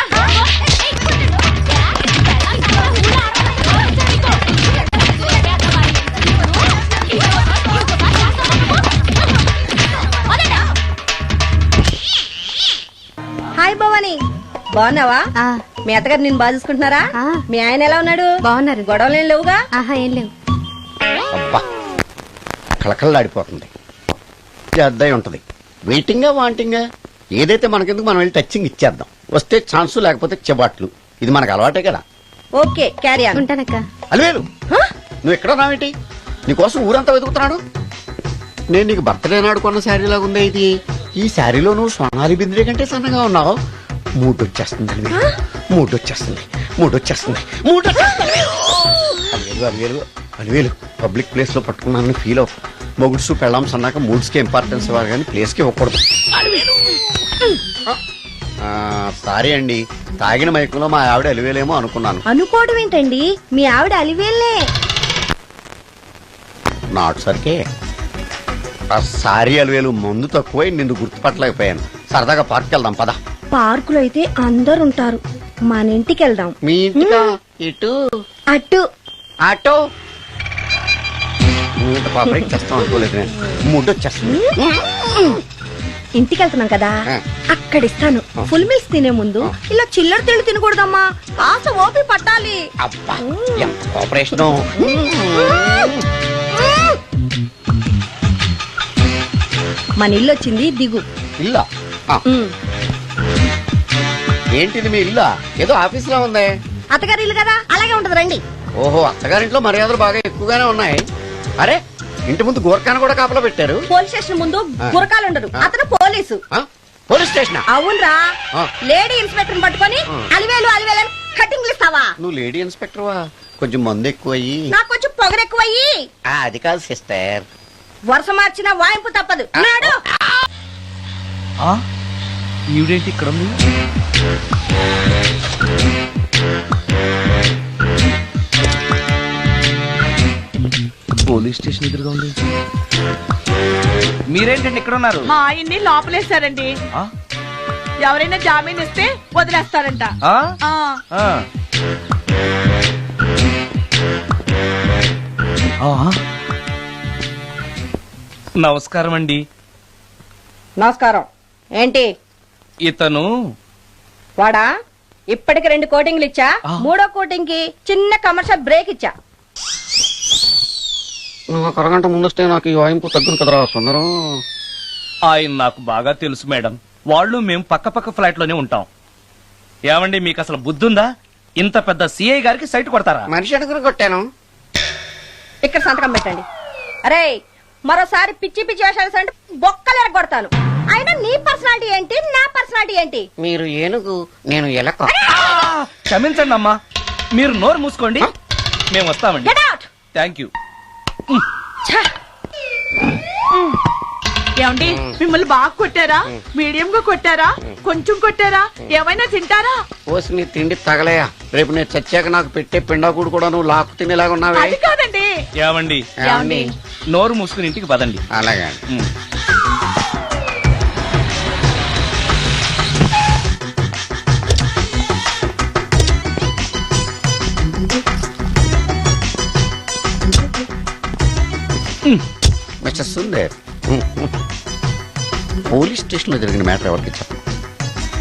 హాయ్ భవాని, బాగున్నావా? మీ అత్తగారు నిన్ను బాగా చూసుకుంటున్నారా? మీ ఆయన ఎలా ఉన్నాడు? బాగున్నారు. గొడవలు ఏం లేవుగా? ఆహా, ఏం లేవు. అబ్బా కళకళలాడిపోతుంది. అద్దయి ఉంటది. వెయిటింగా వాంటింగా ఏదైతే మనకెందుకు, మనం వెళ్ళి టచ్చింగ్ ఇచ్చేద్దాం. వస్తే ఛాన్సు, లేకపోతే చెబాట్లు. ఇది మనకు అలవాటే కదా. Okay, carry on. ఉంటానక్క. అలివేలు, నువ్వు ఎక్కడ రావేంటి? నీకోసం ఊరంతా వెతుకుతున్నాడు. నేను నీకు బర్త్డే నాడు కొన్న శారీ లాగా ఉందే ఇది. ఈ శారీలో నువ్వు సోనాలి బింద్రే కంటే సన్నగా ఉన్నావు. మూడొచ్చేస్తుంది అలివేలు, మూడొచ్చేస్తుంది, మూడొచ్చేస్తుంది, మూడొచ్చేస్తుంది. అలివేలు అలివేలు అలివేలు, పబ్లిక్ ప్లేస్ లో పట్టుకున్నానని ఫీల్ అవ్వు. మొగుడ్సు పెళ్ళాంస్ అన్నాక మూడ్స్ కి ఇంపార్టెన్స్ ఇవ్వాలి కానీ ప్లేస్ కి ఇవ్వకూడదు. సారీ అండి, తాగిన మైకంలో మా ఆవిడ అలివేలేమో అనుకున్నాను. అనుకోవడం ఏంటండి, మీ ఆవిడ అలివేలే. నాట్ సరికే. సారీ అలివేలు, మందు తక్కువై నిన్ను గుర్తుపట్టలేకపోయాను. సరదాగా పార్క్ వెళ్దాం పద. పార్కులో అయితే అందరు ఉంటారు, మన ఇంటికి వెళ్దాం. మీ ఇంటికా? ఇటు అటు ఆటో. నువ్వు ఇంత పాపరేట్ చేస్తాం అనుకోలేదు నేను. మూడొచ్చేస్తుంది. ఇంటికి వెళ్తున్నాం కదా, ఆ. అక్కడ ఇస్తాను. ఫుల్ మీల్స్ తినే ముందు ఇలా చిల్లర తిళ్ళు తినకూడదమ్మా, కాస్త ఓపి పట్టాలి. అబ్బా ఎంత కోఆపరేషన్. మన ఇల్లు వచ్చింది, దిగు. ఇల్లా? ఏంటిది మీ ఇల్లా? ఏదో ఆఫీస్ లో ఉంది. అత్తగారి ఇల్లు కదా, అలాగే ఉంటది, రండి. ఓహో, అత్తగారింట్లో మర్యాదలు బాగా ఎక్కువగానే ఉన్నాయి. అరే, ఇంటి ముందు గోర్ఖాను కూడా కాపలా పెట్టారు. పోలీస్ స్టేషన్ ముందు గురకాలు ఉండరు, అతను పోలీసు. Police station? అవునరా, ఆ. లేడీ ఇన్స్పెక్టర్ పట్టుకొని అలివేలు అలివేలు కటింగ్లు ఇస్తావా? నువ్వు లేడీ ఇన్స్పెక్టర్ వా? కొంచెం మందు ఎక్కువయ్యి. నాకు కొంచెం పొగరెక్కువయ్యి. అది కాదు సిస్టర్. వరుస మార్చిన వాయింపు తప్పదు. నాడు ఈవిడేంటి ఇక్కడ ఉంది? పోలీస్ స్టేషన్ ఎదురుగా ఉంది. మీరేంటండి ఇక్కడ ఉన్నారు? మా ఆయన్ని లోపలేశారండి. ఆ? ఎవరైనా జామీన్ ఇస్తే వదిలేస్తారంట. ఆ? ఆ. ఆ. ఆ? నమస్కారం అండి. నమస్కారం. ఏంటి ఇతను వాడా? ఇప్పటికి 2 కోటింగ్లు ఇచ్చా, 3వ కోటింగ్ కి చిన్న కమర్షియల్ బ్రేక్ ఇచ్చా. నువ్వు ఒక అరగంట ముందొస్తే నాకు ఈ వాయింపు తగ్గును కదరా సుందరం. ఆయన నాకు బాగా తెలుసు మేడం. వాళ్ళు మేము పక్క పక్క ఫ్లాట్ లోనే ఉంటాం. ఏమండి, మీకు అసలు బుద్ధుందా? ఇంత పెద్ద సిఐ గారికి సైట్ కొడతారా? మనిషి అడుగురు కొట్టాను. ఇక్కడ సంతకం పెట్టండి. అరే మరోసారి పిచ్చి పిచ్చి వేషాలు అంటే బొక్కలు ఎరగొడతాను. అయినా నీ పర్సనాలిటీ ఏంటి, నా పర్సనాలిటీ ఏంటి? మీరు ఏనుగు, నేను ఎలక. క్షమించండి అమ్మా, మీరు నోరు మూసుకోండి, మేము వస్తామండి. Get out! Thank you. ఏమండి మిమ్మల్ని బాగా కొట్టారా, మీడియం గా కొట్టారా, కొంచెం కొట్టారా, ఏమైనా తింటారా? పోసి నీ తిండి తగలయా, రేపు నేను చచ్చాక నాకు పెట్టే పిండాకుడు కూడా నువ్వు లాక్కు తినేలాగా ఉన్నావే. అది కాదండి. ఏమండి ఏమండి? నోరు మూసుకుని ఇంటికి పదండి. అలాగే. మిస్టర్ సుందర్, పోలీస్ స్టేషన్ లో జరిగిన మ్యాటర్ ఎవరికి చెప్పండి,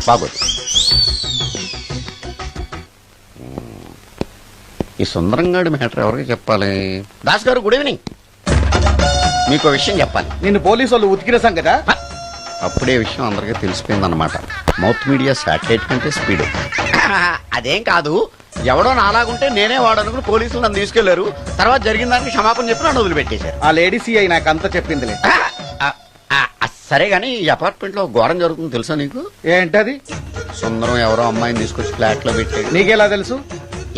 బాగోదు. ఈ సుందరంగాడి మ్యాటర్ ఎవరికి చెప్పాలి? దాస్ గారు, గుడ్ ఈవినింగ్. మీకు విషయం చెప్పాలి. నిన్ను పోలీసు వాళ్ళు ఉతికిరేసాం కదా. అప్పుడే విషయం అందరికీ తెలిసిపోయిందన్నమాట. మౌత్ మీడియా శాటిలైట్ కంటే స్పీడ్. అదేం కాదు, ఎవడో నాలాగుంటే నేనే వాడనుకుని పోలీసులు నన్ను తీసుకెళ్లారు. తర్వాత జరిగిన దానికి క్షమాపణ చెప్పి నన్ను వదిలిపెట్టేశారు. ఆ లేడీ సిఐ నాకు అంతా చెప్పిందిలే. సరే గానీ ఈ అపార్ట్మెంట్ లో ఘోరం జరుగుతుంది తెలుసా నీకు? ఏంటది? సుందరం ఎవరో అమ్మాయిని తీసుకొచ్చి ఫ్లాట్ లో పెట్టాడు. నీకెలా తెలుసు?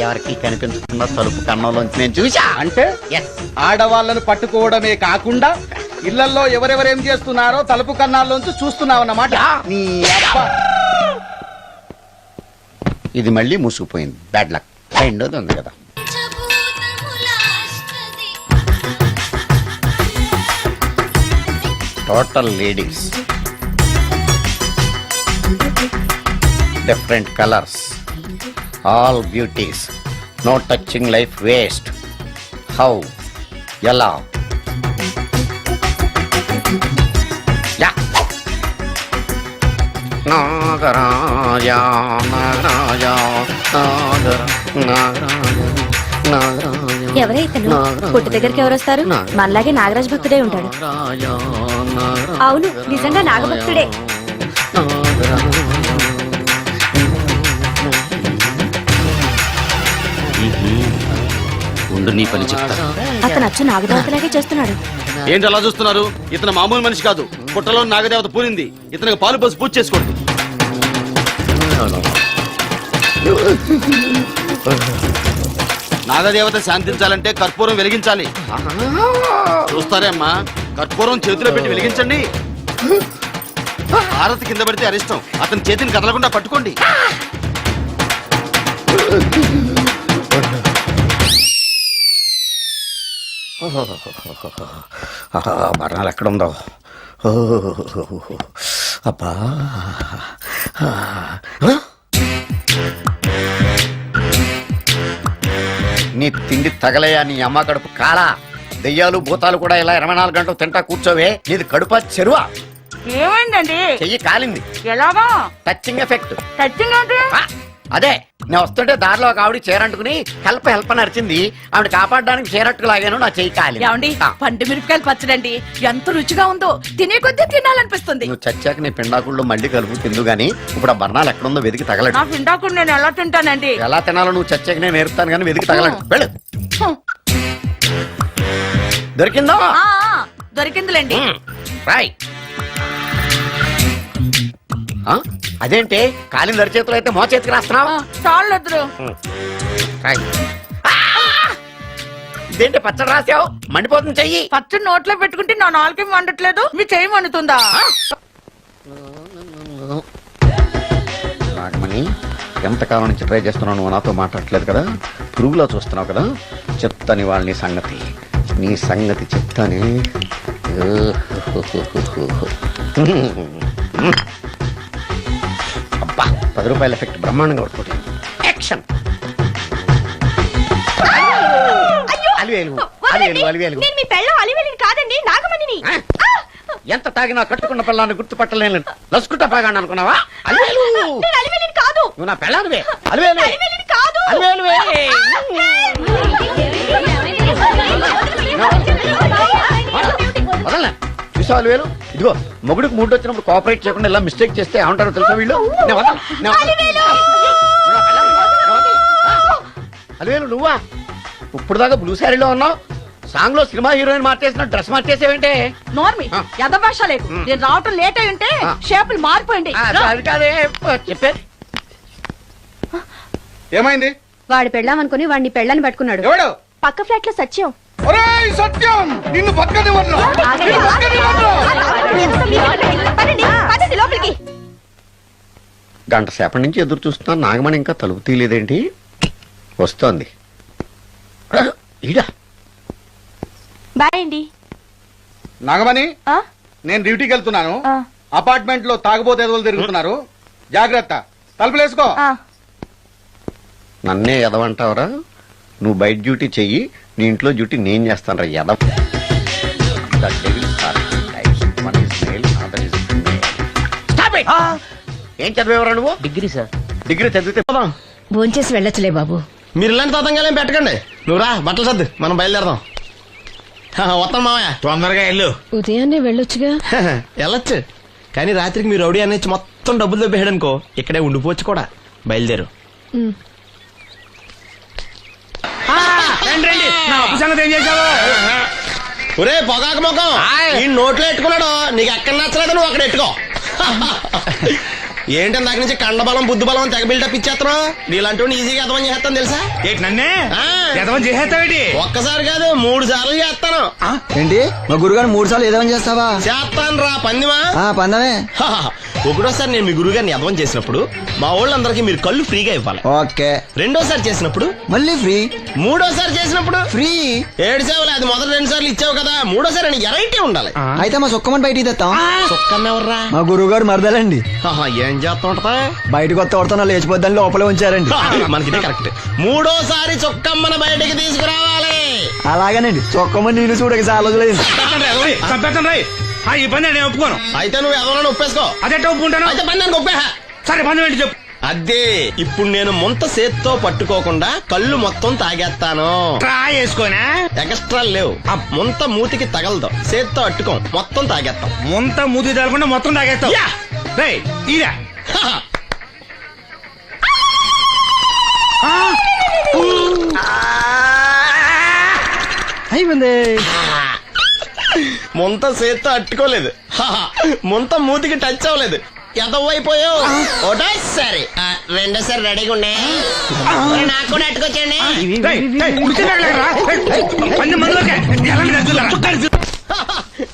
ఎవరికి కనిపించకుండా తలుపు కన్నంలోంచి నేను చూసా. అంటే Yes. ఆడవాళ్ళను పట్టుకోవడమే కాకుండా ఇళ్లలో ఎవరెవరేం చేస్తున్నారో తలుపు కన్నాల్లోంచి చూస్తున్నావన్నమాట. నీ అబ్బా. ఇది మళ్ళీ మూసుకుపోయింది. Bad luck. రెండోది ఉంది కదా. Total ladies, different colours, all beauties, no touching life waste. How, ఎలా? నాగరాజ నాగరాజ ఎవరైతే పుట్టు దగ్గరికి ఎవరు వస్తారు? మనలాగే నాగరాజ్ భక్తుడే ఉంటాడు. అవును, నిజంగా నాగభక్తుడే. ఉండు, నీ పని చెప్తా. అతను అచ్చు నాగదేవతలాగే చేస్తున్నాడు. ఏంటి అలా చూస్తున్నారు? ఇతను మామూలు మనిషి కాదు. పుట్టలో నాగదేవత పూరింది. ఇతనికి పాలు పోసి పూజ చేసుకోండి. నాగదేవత శాంతించాలంటే కర్పూరం వెలిగించాలి. చూస్తారే అమ్మా, కర్పూరం చేతిలో పెట్టి వెలిగించండి. హారతి కింద పడితే అరిష్టం. అతని చేతిని కదలకుండా పట్టుకోండి. మరణాలు ఎక్కడుందో. అబ్బా, నీ తిండి తగలయా, నీ అమ్మ కడుపు కాలా. దెయ్యాలు భూతాలు కూడా ఇలా 24 గంటలు తింటా కూర్చోవే. నీది కడుపా చెరువా? ఏమైందండి? చెయ్యి కాలింది. ఎలాగా? Touching effect. టచింగ్ అంటే? అదే, నేను వస్తుంటే దారిలో ఒక ఆవిడ చీరంటుకుని హెల్ప్ హెల్ప్ అని అరిచింది. ఆవిడ కాపాడడానికి చీరట్టుకు లాగాను, నా చెయ్యి కాలింది. ఏమండి, పండు మిరపకాయలు పచ్చడండి ఎంత రుచిగా ఉందో, తినే కొద్దీ తినాలనిపిస్తుంది. నువ్వు చచ్చాక నీ పిండాకుళ్ళు మళ్ళీ కలుపు తిందు గానీ ఇప్పుడు ఆ బర్ణాలు ఎక్కడుందో వెతికి తగలడు. నా పిండాకుడు నేను ఎలా తింటానండి? ఎలా తినాలో నువ్వు చచ్చాక నేను నేర్పుతాను కానీ వెతికి తగలడు. వెళ్ళు. దొరికిందో? దొరికిందిలేండి. రాయ్. అదేంటి కాలిన దరిచేతులు అయితే మో చేతికి రాస్తున్నావా? చాలెదురు. ఇదేంటి పచ్చడి రాసావు? మండిపోతుంది చెయ్యి. పచ్చడి నోట్లో పెట్టుకుంటే నా నాలుగు వండట్లేదు, మీ చెయ్యి వండుతుందా? నాగమణి, ఎంతకాలం నుంచి ట్రై చేస్తున్నావు, నువ్వు నాతో మాట్లాడట్లేదు కదా, పురుగులో చూస్తున్నావు కదా, చెప్తాను వాళ్ళ నీ సంగతి చెప్తానే. అబ్బా, 10 రూపాయల ఎఫెక్ట్ బ్రహ్మాండంగా పడుతుంది. యాక్షన్. కాదండి, నాగమణిని. ఎంత తాగినా కట్టుకున్న పిల్లాన్ని గుర్తుపట్టలేను. లసుకుంటా పాగాను అనుకున్నావా? అలివేలు కాదు, నువ్వు నా పిల్లానివే. అలివేలు కాదు. అలివేలువే. వదలనా? చూసావు అలివేలు? ఇదిగో మొగుడికి మూడు వచ్చినప్పుడు కోఆపరేట్ చేయకుండా ఇలా మిస్టేక్ చేస్తే ఏమంటారో తెలుసా వీళ్ళు? అలివేలు నువ్వా? ఇప్పుడు దాకా బ్లూ శారీలో ఉన్నావు, సాంగ్ లో సినిమా హీరోయిన్ మార్చేసిన డ్రెస్ మార్చేసేవేంటే నార్మల్ యథభాష లేదు. నేను రావటం లేట్ అయి ఉంటే షేపులు మారిపోయింది. అది కాదే చెప్పేది. ఏమైంది? వాడు పెళ్ళామనుకుని వాడిని పెళ్ళని పట్టుకున్నాడు. ఎవడు? పక్క ఫ్లాట్ లో సత్యం. ఒరేయ్ సత్యం, నిన్ను పక్కనివ్వను. పదండి లోపలికి. గంట సేపటి నుంచి ఎదురు చూస్తున్నా, నాగమణి ఇంకా తలుపు తీయలేదేంటి? వస్తోంది. ఈడా బాయ్ అండి. నాగమణి, ఆ? నేను డ్యూటీకి వెళ్తున్నాను. ఆ. అపార్ట్మెంట్ లో తాగుబోతే ఎదురు తిరుగుతున్నారు. జాగ్రత్త, తలుపులేసుకో. ఆ. నన్నే ఎదవంటావురా? నువ్వు బయట డ్యూటీ చెయ్యి, నీ ఇంట్లో డ్యూటీ నేను చేస్తాను రా ఎదవ. ఏం చదివేవరా నువ్వు? Degree sir. డిగ్రీ చదివితే భోంచేసి వెళ్ళొచ్చులే బాబు. మీరు ఇలాంటి తతంగాలేం పెట్టకండి. నువ్వు రా, బట్టలు సర్దు, మనం బయలుదేరదాం. వస్తాం మావయ్య. తొందరగా వెళ్ళు. ఉదయాన్నే వెళ్ళొచ్చుగా. వెళ్ళొచ్చు, కానీ రాత్రికి మీరు రౌడీ అనేది మొత్తం డబ్బులు దొబ్బేయడనుకో, ఇక్కడే ఉండిపోవచ్చు కూడా. బయలుదేరు. రండి నా అప్పు సంగతి ఏం చేశావు? ఒరే పొగాకు ముఖం, ఈ నోట్లో ఎట్టుకున్నాడు. నీకు ఎక్కడ నచ్చలేదు, నువ్వు అక్కడ ఎట్టుకో. ఏంటంటే దాని నుంచి కండబలం బుద్ధి బలం తెగ బిల్డప్ ఇచ్చేస్తున్నావు. నీలాంటి ఈజీగా ఎదవం చేస్తాను తెలుసా? ఏంటి నన్నే ఆ. ఎదవం చేసేస్తావేటి? ఒక్కసారి కాదు 3 సార్లు చేస్తాను. ఏంటి మా గురుగారు 3 సార్లు ఏదేమని చేస్తావా? చేస్తాను రా పందిమా. పందమే. ఒకటోసారి నేను మీ గురుగారిని ఎదవం చేసినప్పుడు మా వాళ్ళందరికీ మీరు కళ్ళు ఫ్రీగా ఇవ్వాలి. ఓకే. రెండోసారి చేసినప్పుడు మళ్ళీ ఫ్రీ. మూడోసారి చేసినప్పుడు ఫ్రీ. 7 సేవలు. అది మొదటి 2 సార్లు ఇచ్చావు కదా, మూడోసారి అని ఎరైటీ ఉండాలి. అయితే మా సుక్కమని బయటికి తెస్తాం. చొక్కమ్మెవర్రా? మా గురువు గారు మరదలండి. ఏం చేస్తుంటా? బయటకు వస్తే కొడతాను, లేచిపోద్దని లోపలే ఉంచారండి. మనకిదే కరెక్ట్. మూడోసారి చొక్కమ్మని బయటికి తీసుకురావాలి. అలాగేనండి, చొక్కమని నేను చూడక చాలా రోజులైంది. ఈ పని నేను ఒప్పుకోను. అయితే నువ్వు ఎవరైనా ఒప్పేసుకో. అదెట్ట ఒప్పుకుంటాను? అయితే పని దానికి ఒప్పే. సరే పని ఏంటి చెప్పు. అదే ఇప్పుడు నేను ముంత చేత్తో పట్టుకోకుండా కళ్ళు మొత్తం తాగేస్తాను. ట్రై చేసుకోనా? ఎక్స్ట్రా లేవు. ఆ ముంత మూతికి తగలదు, చేత్తో అట్టుకోం, మొత్తం తాగేస్తాం. ముంత మూతి తగలకుండా మొత్తం తాగేస్తావు. రేయ్, ఈరా. అయిపోయింది. ముంత చేత్తో అట్టుకోలేదు, ముంత మూతికి టచ్ అవ్వలేదు, ఎదవైపోయావు. ఒకటోసారి రెండోసారి రెడీగా ఉండే. నాకు కూడా అట్టుకొచ్చండి.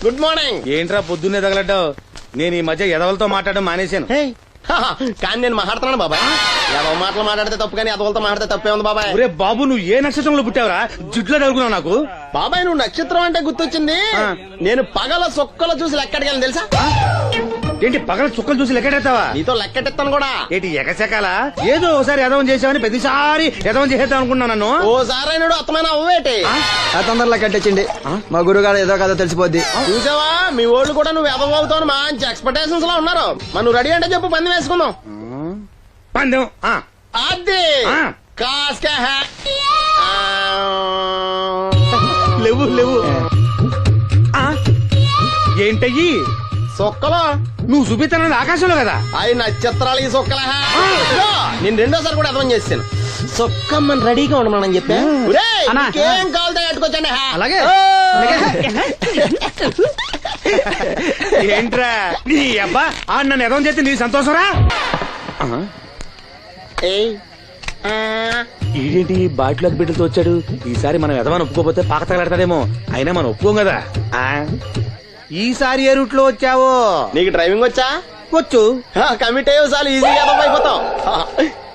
Good morning. ఏంట్రా పొద్దున్నే తగలడ్డావు? నేను ఈ మధ్య ఎదవలతో మాట్లాడడం మానేశాను. కానీ నేను మాట్లాడుతున్నాను బాబాయ్. ఎదవ మాటలు మాట్లాడితే తప్పు, కానీ ఎదవలతో మాట్లాడితే తప్పే ఉంది బాబాయ్. ఒరే బాబు, నువ్వు ఏ నక్షత్రంలో పుట్టావురా? జుట్లో తగులుకున్నావు నాకు. బాబాయ్ నువ్వు నక్షత్రం అంటే గుర్తొచ్చింది. నేను పగల సొక్కలు చూసి లెక్కడికెళ్ళను తెలుసా? ఏంటి పగల చుక్కలు చూసి లెక్కెడతావా? నీతో లెక్కెట్టాను కూడా. ఏంటి ఎగసెకాల? ఏదో ఒకసారి ఎదవం చేసావని ప్రతిసారి ఎదవం చేసేద్దాం అనుకున్నా నన్ను. ఓసారి అయినాడు అత్తమైన అవ్వేటి. తొందరలో కట్టించండి, మా గురువు గారు ఏదో కదా తెలిసిపోద్ది. చూసావా, మీ ఓళ్ళు కూడా నువ్వు ఎదవవుతావు మంచి ఎక్స్పెక్టేషన్స్ లో ఉన్నారు. మరి నువ్వు రెడీ అంటే చెప్పు, పందెం వేసుకుందాం. పందెం అది కాస్క లేవు లేవు. ఏంటయ్యి సొక్కలో నువ్వు చూపిస్తానది ఆకాశంలో కదా? అవి నక్షత్రాలు ఈ సొక్కల. నేను రెండోసారి కూడా అర్థం చేస్తాను. సొక్కమ్మని రెడీగా ఉండమని చెప్పా. ఏం కావాలితే కట్టుకొచ్చండి. అలాగే. ఏంట్రా నీ అబ్బా నన్ను ఎదవం చేస్తే నీ సంతోషరా? ఈడేంటి బాటిలోకి బిడ్డలతో వచ్చాడు? ఈసారి మనం ఎదవని ఒప్పుకోపోతే పాక తగలాడతాడేమో. అయినా మనం ఒప్పుకోం కదా. ఈసారి ఏ రూట్ లో వచ్చావో? నీకు డ్రైవింగ్ వచ్చా? వచ్చు. కమిట్ అయ్యే సార్లు ఈజీగా అయిపోతాం.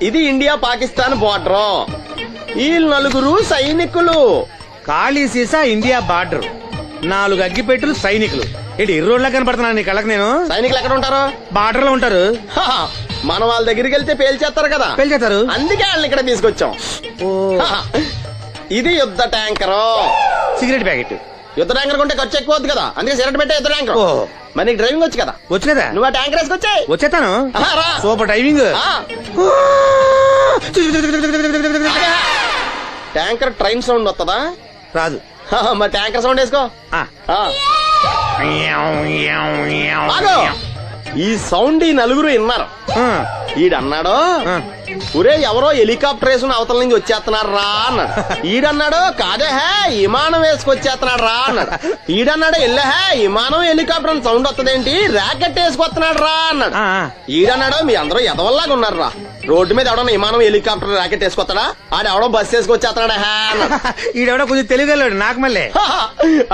ఇది ఇండియా పాకిస్తాన్ బోర్డర్. ఈ 4 సైనికులు. ఖాళీ సీసా ఇండియా బార్డర్, 4 అగ్గిపెట్టులు సైనికులు. ఏంటి ఇర్రోడ్లా కనపడుతున్నాను నీ కళ్ళకి నేను? సైనికులు ఎక్కడ ఉంటారు? బార్డర్ లో ఉంటారు. మనం వాళ్ళ దగ్గరికి వెళ్తే పేల్చేస్తారు కదా. పేల్చేస్తారు. అందుకే వాళ్ళని ఇక్కడ తీసుకొచ్చాం. ఇది యుద్ధ ట్యాంకర్. Cigarette packet. యుద్ధ ట్యాంకర్ కొంటే ఖర్చు ఎక్కువ అవుతుంది కదా, అందుకే సిగరెట్ పెట్టే యుద్ధ ట్యాంకర్. మరి నీకు డ్రైవింగ్ వచ్చు కదా? వచ్చు కదా. నువ్వు ఆ ట్యాంకర్ వేసుకొచ్చాయి. వచ్చేస్తాను. Super driving. Tanker train sound వస్తుందా? రాదు. మరి ట్యాంకర్ సౌండ్ వేసుకో. ఈ సౌండ్ ఈ 4 విన్నారు. ఈడన్నాడు ఒరే ఎవరో హెలికాప్టర్ వేసుకుని అవతల నుంచి వచ్చేస్తున్నాడు రా అన్నాడు. ఈడన్నాడు కాదే హే విమానం వేసుకొచ్చేస్తున్నాడు రా అన్నాడు. ఈడన్నాడు ఎల్లే హే విమానం హెలికాప్టర్ సౌండ్ వస్తుందేంటి ర్యాకెట్ వేసుకొస్తున్నాడు రా అన్నాడు. ఈడన్నాడు మీ అందరూ ఎదవల్లాగా ఉన్నారు రా, రోడ్డు మీద ఎవడన్నా విమానం హెలికాప్టర్ ర్యాకెట్ వేసుకొస్తాడా, ఆడెవడో బస్సు వేసుకొచ్చేస్తున్నాడు హే అన్నాడు. ఈడెవడో కొంచెం తెలియగలడు నాకు మళ్ళీ.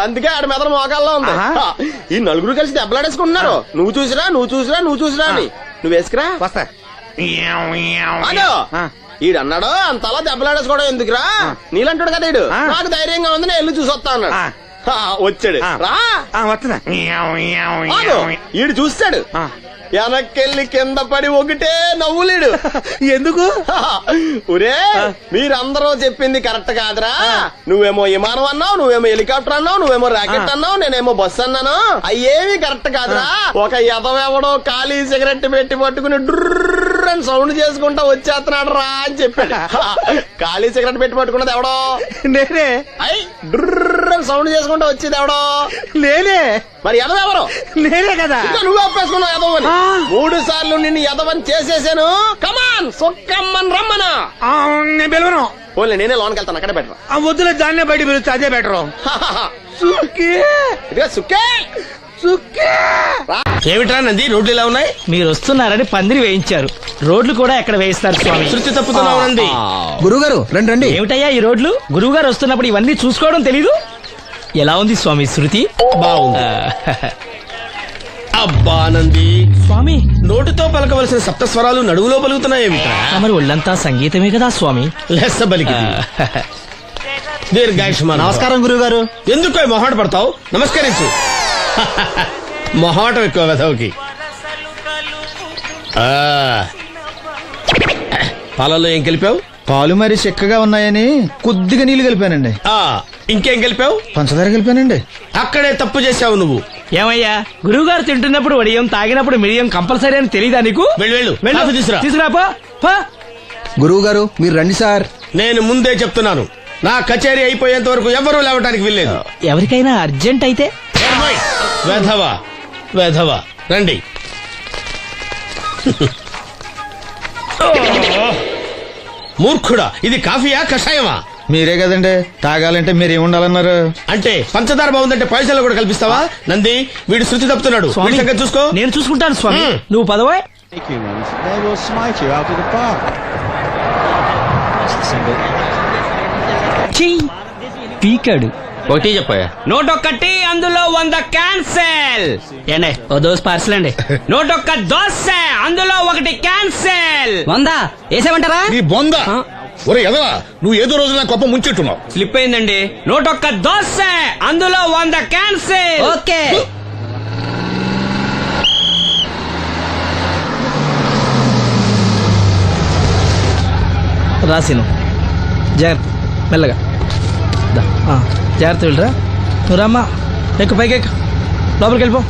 అందుకే ఆడ మెదడు మోకాల్లో ఉంది. ఈ నలుగురు కలిసి దెబ్బలాడేసుకుంటున్నారు. నువ్వు చూసిరా అని. నువ్వు వేసుకురా వస్తా. ఈడన్నాడు అంతలా దెబ్బలాడేసుకోవడం ఎందుకురా, నీలంటాడు కదా ఈడు. నాకు ధైర్యంగా ఉంది నేను వెళ్ళి చూసి వస్తా అన్నాడు. వచ్చాడు రా వస్తున్నా. ఈడు చూస్తాడు వెనక్కెళ్ళి కింద పడి ఒకటే నవ్వులేడు. ఎందుకు? ఒరే మీరందరూ చెప్పింది కరెక్ట్ కాదురా, నువ్వేమో విమానం అన్నావు, నువ్వేమో హెలికాప్టర్ అన్నావు, నువ్వేమో రాకెట్ అన్నావు, నేనేమో బస్సు అన్నాను. అయ్యేవి కరెక్ట్ కాదురా. ఒక ఎదవెవడో ఖాళీ సిగరెట్ పెట్టి పట్టుకుని డ్రర్ అని సౌండ్ చేసుకుంటా వచ్చేస్తున్నాడు రా అని చెప్పాడు. ఖాళీ సిగరెట్ పెట్టి పట్టుకున్నది ఎవడో నేనే. అయ్యి డ్రర్ అని సౌండ్ చేసుకుంటా వచ్చేది ఎవడో నేనే. మరి ఎదవెవరు? నేనే కదా. నువ్వు ఒప్పేసుకున్నావు ఎదవని. 3 సార్లు నిన్ను ఎదవని చేసేసాను. కమాన్ సొక్కమ్మన్ రమ్మనా. నేను పిలవను. ఓన్లీ నేనే లోనికి వెళ్తాను, అక్కడే బెటర్. వద్దులే దాన్నే బయట పిలుస్తా, అదే బెటరు. సుక్కే ఏమిట్రా నంది రోడ్లు ఇలా ఉన్నాయి? మీరు వస్తున్నారని పందిరి వేయించారు, రోడ్లు కూడా ఎక్కడ వేయిస్తారు స్వామి. శృతి తప్పుతున్నావు నంది. గురుగారు రండి రండి. ఏమిటయ్యా ఈ రోడ్లు? గురువు గారు వస్తున్నప్పుడు ఇవన్నీ చూసుకోవడం తెలీదు? ఎలా ఉంది స్వామి శృతి? బాగుంది. అబ్బా నంది, స్వామి నోటితో పలకవలసిన సప్తస్వరాలు నడువులో పలుకుతున్నాయేమిట్రా? మరి ఒళ్ళంతా సంగీతమే కదా స్వామి. లెస్స బలికి దీర్ఘాయుష్మాన్. నమస్కారం గురుగారు. ఎందుకు మొహాట పడతావు? నమస్కరించు. మొహాటం ఎక్కువ వెధవుకి. పాలల్లో ఏం కలిపావు? పాలు మరి చిక్కగా ఉన్నాయని కొద్దిగా నీళ్లు కలిపానండి. ఇంకేం కలిపావు? పంచదార కలిపానండి. అక్కడే తప్పు చేశావు నువ్వు. ఏమయ్యా గురువు గారు తింటున్నప్పుడు వడియం, తాగినప్పుడు మిడియం కంపల్సరీ అని తెలీదా నీకు? వెళ్ళు కాఫీ తీసురా. తీసుకురాపో. గురువు గారు మీరు రండి సార్. నేను ముందే చెప్తున్నాను, నా కచేరీ అయిపోయేంత వరకు ఎవరూ లేవటానికి వెళ్ళలేదు. ఎవరికైనా అర్జెంట్ అయితే వెధవా వెధవా రండి. మూర్ఖుడా, ఇది కాఫీయా కషాయమా? మీరే కదండి తాగాలంటే మీరేముండాలన్నారు? అంటే పంచదార బాగుందంటే పైసలు కూడా కల్పిస్తావా? నంది వీడు శృతి తప్పుతున్నాడు, స్వామి. వీడి సంగతి చూసుకో. నేను చూసుకుంటాను స్వామి, నువ్వు పదవా. పీకాడు. ఒకటి చెప్పాయా? 101 అందులో 100 క్యాన్సెల్. ఏండే ఓ దోస్ పార్సల్ అండి. 101 దోశ అందులో 1 క్యాన్సెల్. 100 వేసేమంటారా? నీ బొంద. ఒరే ఎదవా, నువ్వు ఏదో రోజు నా గొప్ప ముంచెట్టున్నావు. స్లిప్ అయిందండి. 101 దోశ అందులో 100 క్యాన్సెల్. ఓకే. రాసిను జాగ్రత్త, మెల్లగా జాగ్రత్త వెళ్ళరా. నువ్వు రామ్మా, ఎక్కు పైకి ఎక్కు, లోపలికి వెళ్ళిపో.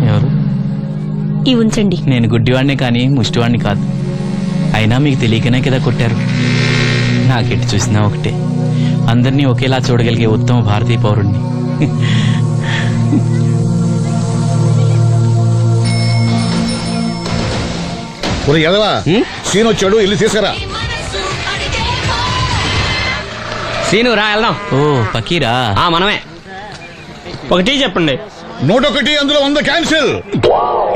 ఎవరు? ఈ ఉంచండి. నేను గుడ్డివాడిని కానీ ముష్టివాడిని కాదు. అయినా మీకు తెలియకనే కదా కొట్టారు. నాకెట్టి చూసినా ఒకటే, అందరినీ ఒకేలా చూడగలిగే ఉత్తమ భారతీయ పౌరుణ్ణి. ఒరే ఎదవా, సీన్ వచ్చాడు, ఇల్లు తీసుకురా. సీను రా వెళ్దాం. ఓ పకీరా, మనమే. ఒకటి చెప్పండి. 101 అందులో 100 క్యాన్సిల్.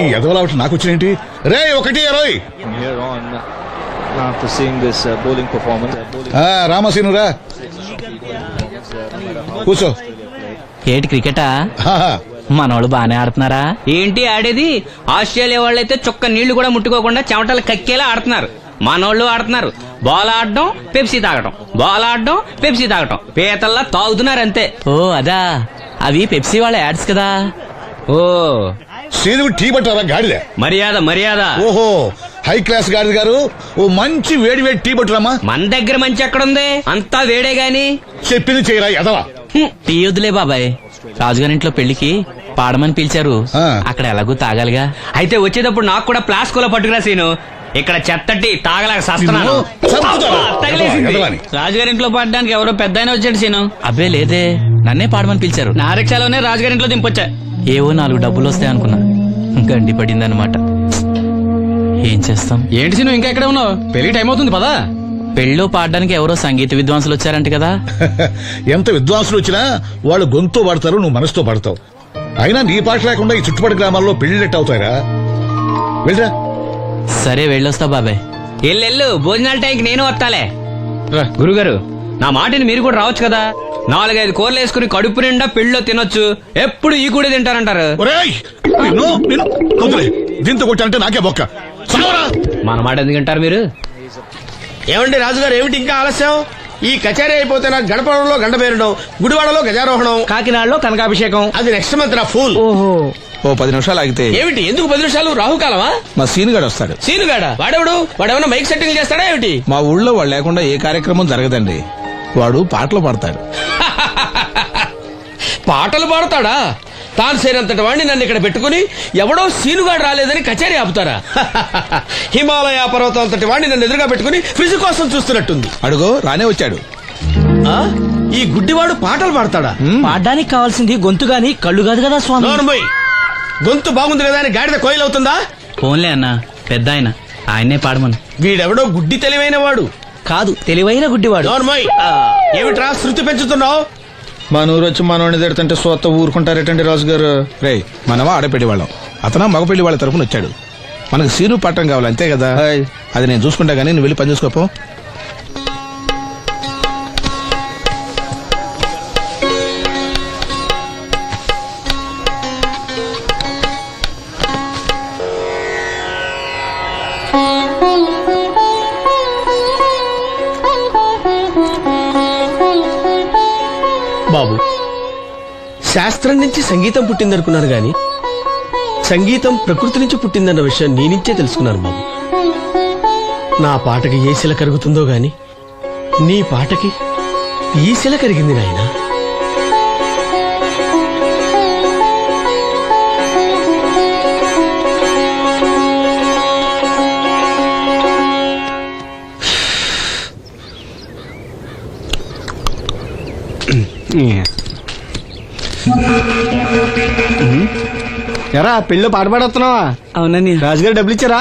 ఈ ఎదవలా నాకు వచ్చినేంటి? రే 1-20. రామసీను రా, కూర్చో. ఏటి క్రికెటా? మనోళ్ళు బానే ఆడుతున్నారా? ఏంటి ఆడేది? ఆస్ట్రేలియా వాళ్ళైతే చుక్క నీళ్లు కూడా ముట్టుకోకుండా చెమటలు కక్కేలా ఆడుతున్నారు. మనోళ్ళు ఆడుతున్నారు బాల్ ఆడడం, పెప్సీ తాగటం, బాల్ ఆడడం, పెప్సీ తాగటం, పీతల్లా తాగుతున్నారు అంతే. ఓ అదా, అవి పెప్సీ వాళ్ళ యాడ్స్ కదా. ఓ శ్రీదేవి టీ పట్టారా గాడిద? మర్యాద మర్యాద. ఓహో, హై క్లాస్ గాడిద గారు, ఓ మంచి వేడి వేడి టీ పట్టురామా. మన దగ్గర మంచి ఎక్కడుంది, అంతా వేడే గాని. చెప్పింది చేయరా ఎదవా. టీ వద్దులే బాబాయ్, రాజుగారింట్లో పెళ్లికి పాడమని పిలిచారు, అక్కడ ఎలాగూ తాగాలిగా. అయితే వచ్చేటప్పుడు నాకు కూడా ప్లాస్కోలో పట్టుకురా సీను. ఇక్కడ చెత్తటి తాగలేక సస్తున్నాను. రాజుగారింట్లో పడడానికి ఎవరో పెద్ద వచ్చాడు సీను. అబ్బే లేదే. నన్నే పాడమని పిలిచారు. నా రిక్షాలోనే రాజుగారింట్లో దింపొచ్చా. ఏవో 4 డబ్బులు వస్తాయి అనుకున్నా, గండి పడిందనమాట. ఏం చేస్తాం? ఏంటి నువ్వు ఇంకా ఎక్కడ ఉన్నావు? పెళ్లి టైం అవుతుంది పదా. పెళ్ళిలో పాడడానికి ఎవరో సంగీత విద్వాంసులు వచ్చారంట కదా. ఎంత విద్వాంసులు వచ్చినా వాళ్ళు గొంతు పడతారు, నువ్వు మనసుతో పడతావు. అయినా నీ పాట లేకుండా ఈ చుట్టుపక్కల గ్రామాల్లో పెళ్లినట్టు అవుతాయిరా. వెళ్ళరా. సరే వెళ్ళొస్తా బాబాయ్. ఎల్లెళ్ళు, భోజనాల టైంకి నేను వస్తాలే. గురుగారు, నా మాటని మీరు కూడా రావచ్చు కదా. 4-5 కూరలు వేసుకుని కడుపు నిండా పెళ్ళిలో తినొచ్చు. ఎప్పుడు ఈ కూడా తింటారంటారు. దీంతో కొట్టాలంటే నాకే బొక్క. మన మాట ఎందుకు తింటారు మీరు? ఏమండి రాజుగారు, ఏమిటి ఇంకా ఆలస్యం? ఈ కచేరీ అయిపోతే నాకు గణపడంలో గండ పేరడం, గుడివాడలో గజారోహణం, కాకినాడలో కనకాభిషేకం. అది నెక్స్ట్ మంత్ నా ఫుల్. ఓ 10 నిమిషాలు ఆగితే. ఏమిటి, ఎందుకు 10 నిమిషాలు? రాహుకాలమా? మా సీనుగాడు వస్తాడు. సీనుగాడా? వాడేమన్నా మైక్ సెట్టింగ్ చేస్తాడా ఏమిటి? మా ఊళ్ళో వాడు లేకుండా ఏ కార్యక్రమం జరగదండి. వాడు పాటలు పాడతాడు. పాటలు పాడతాడా? తాను సేనంతటి వాడిని నన్ను ఇక్కడ పెట్టుకుని ఎవడో సీనుగాడు రాలేదని కచేరీ ఆపుతారా? హిమాలయ పర్వతం అంతటి వాడిని నన్ను ఎదురుగా పెట్టుకుని ఫ్రిజ్ కోసం చూస్తున్నట్టుంది. అడుగో రానే వచ్చాడు. ఈ గుడ్డివాడు పాటలు పాడతాడా? పాడడానికి కావాల్సింది గొంతు గాని కళ్ళు కాదు కదా స్వామి. నోర్మోయ్, గొంతు బాగుంది కదా అని గాడిద కోయిల్ అవుతుందా? ఫోన్లే అన్న, పెద్ద ఆయన్నే పాడమను. వీడెవడో గుడ్డి తెలివైన వాడు కాదు, తెలివైన గుడ్డివాడు. నోర్మోయ్, ఏమిట్రా శృతి పెంచుతున్నావు? మా నూరు వచ్చి మా నోడిని తిడుతుంటే సొత్త ఊరుకుంటారేటండి రాజుగారు. రే, మనవా ఆడపెళ్లి వాళ్ళం, అతను మగపెళ్లి వాళ్ళ తరపున వచ్చాడు. మనకు సీను పట్టం కావాలి అంతే కదా. అది నేను చూసుకుంటా గానీ నువ్వు వెళ్ళి పని చూసుకోపో. బాబు, శాస్త్రం నుంచి సంగీతం పుట్టిందనుకున్నాను గాని సంగీతం ప్రకృతి నుంచి పుట్టిందన్న విషయం నీ నుంచే తెలుసుకున్నాను బాబు. నా పాటకి ఏ శిల కరుగుతుందో గాని నీ పాటకి ఈ శిల కరిగింది నాయనా. ఎరా పెళ్ళి పాట పాడుతున్నావా? అవునని రాజుగారు డబ్బులు ఇచ్చారా?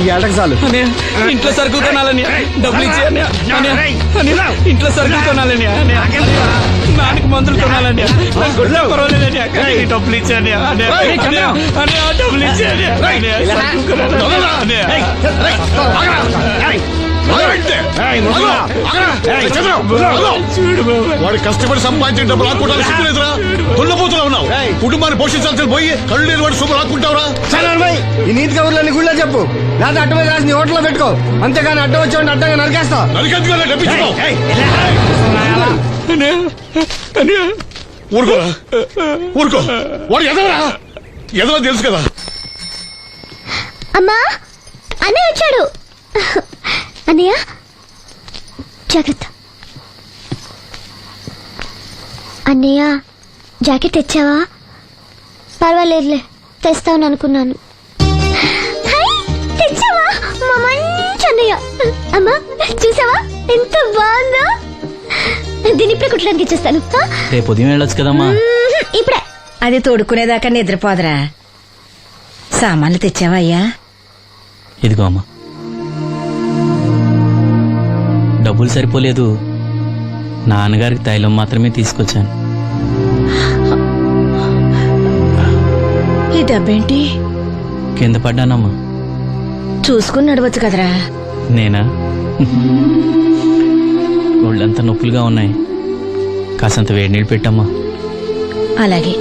ఈ ఏటకు చాలు. ఇంట్లో సరుకులు కొనాలని డబ్బులు ఇచ్చే. ఇంట్లో సరుకులు కొనాలని, నాన్నకి మందులు కొనాలని, డబ్బులు ఇచ్చాను. డబ్బులు ఇచ్చాను. వాడు కష్టపడి సంపాదించిన డబ్బులు ఆకుంటారు. సిగ్గులేదురా? దున్నపోతున్నా ఉన్నావు. కుటుంబాన్ని పోషించాల్సిన పోయి కళ్ళు లేని వాడు సొమ్ము ఆకుంటావురా? ఈ నీతి కబుర్లన్నీ గుళ్ళో చెప్పు, లేదా అడ్డ మీద రాసి నీ హోటల్లో పెట్టుకో. అంతేగాని అడ్డం వచ్చేవాడిని అడ్డంగా నరికేస్తా. నరికెందుకు డబ్బిచ్చుకో. ఊరుకోరా, ఊరుకో. వాడు ఎదవరా? ఎదవ తెలుసు కదా. అమ్మా, అన్నయ్య వచ్చాడు. అన్నయ్య జాగ్రత్త. అన్నయ్య జాకెట్ తెచ్చావా? పర్వాలేదులే, తెస్తావని అనుకున్నాను. తెచ్చావా? మా మంచి అన్నయ్య. అమ్మా చూసావా ఎంత బాగుందో? దీని ఇప్పుడే కుట్టడానికి ఇచ్చేస్తాను. రేపు ఉదయం వెళ్ళొచ్చు కదమ్మా. ఇప్పుడే. అది తోడుకునేదాకా నిద్రపోదరా. సామాన్లు తెచ్చావా అయ్యా? ఇదిగో అమ్మా. డబ్బులు సరిపోలేదు, నాన్నగారికి తైలం మాత్రమే తీసుకొచ్చాను. ఈ డబ్బేంటి? కింద పడ్డానమ్మా. చూసుకుని నడవచ్చు కదరా. నేనా? ఒళ్ళంతా నొప్పులుగా ఉన్నాయి, కాసంత వేడి నీళ్ళు పెట్టమ్మా. అలాగే.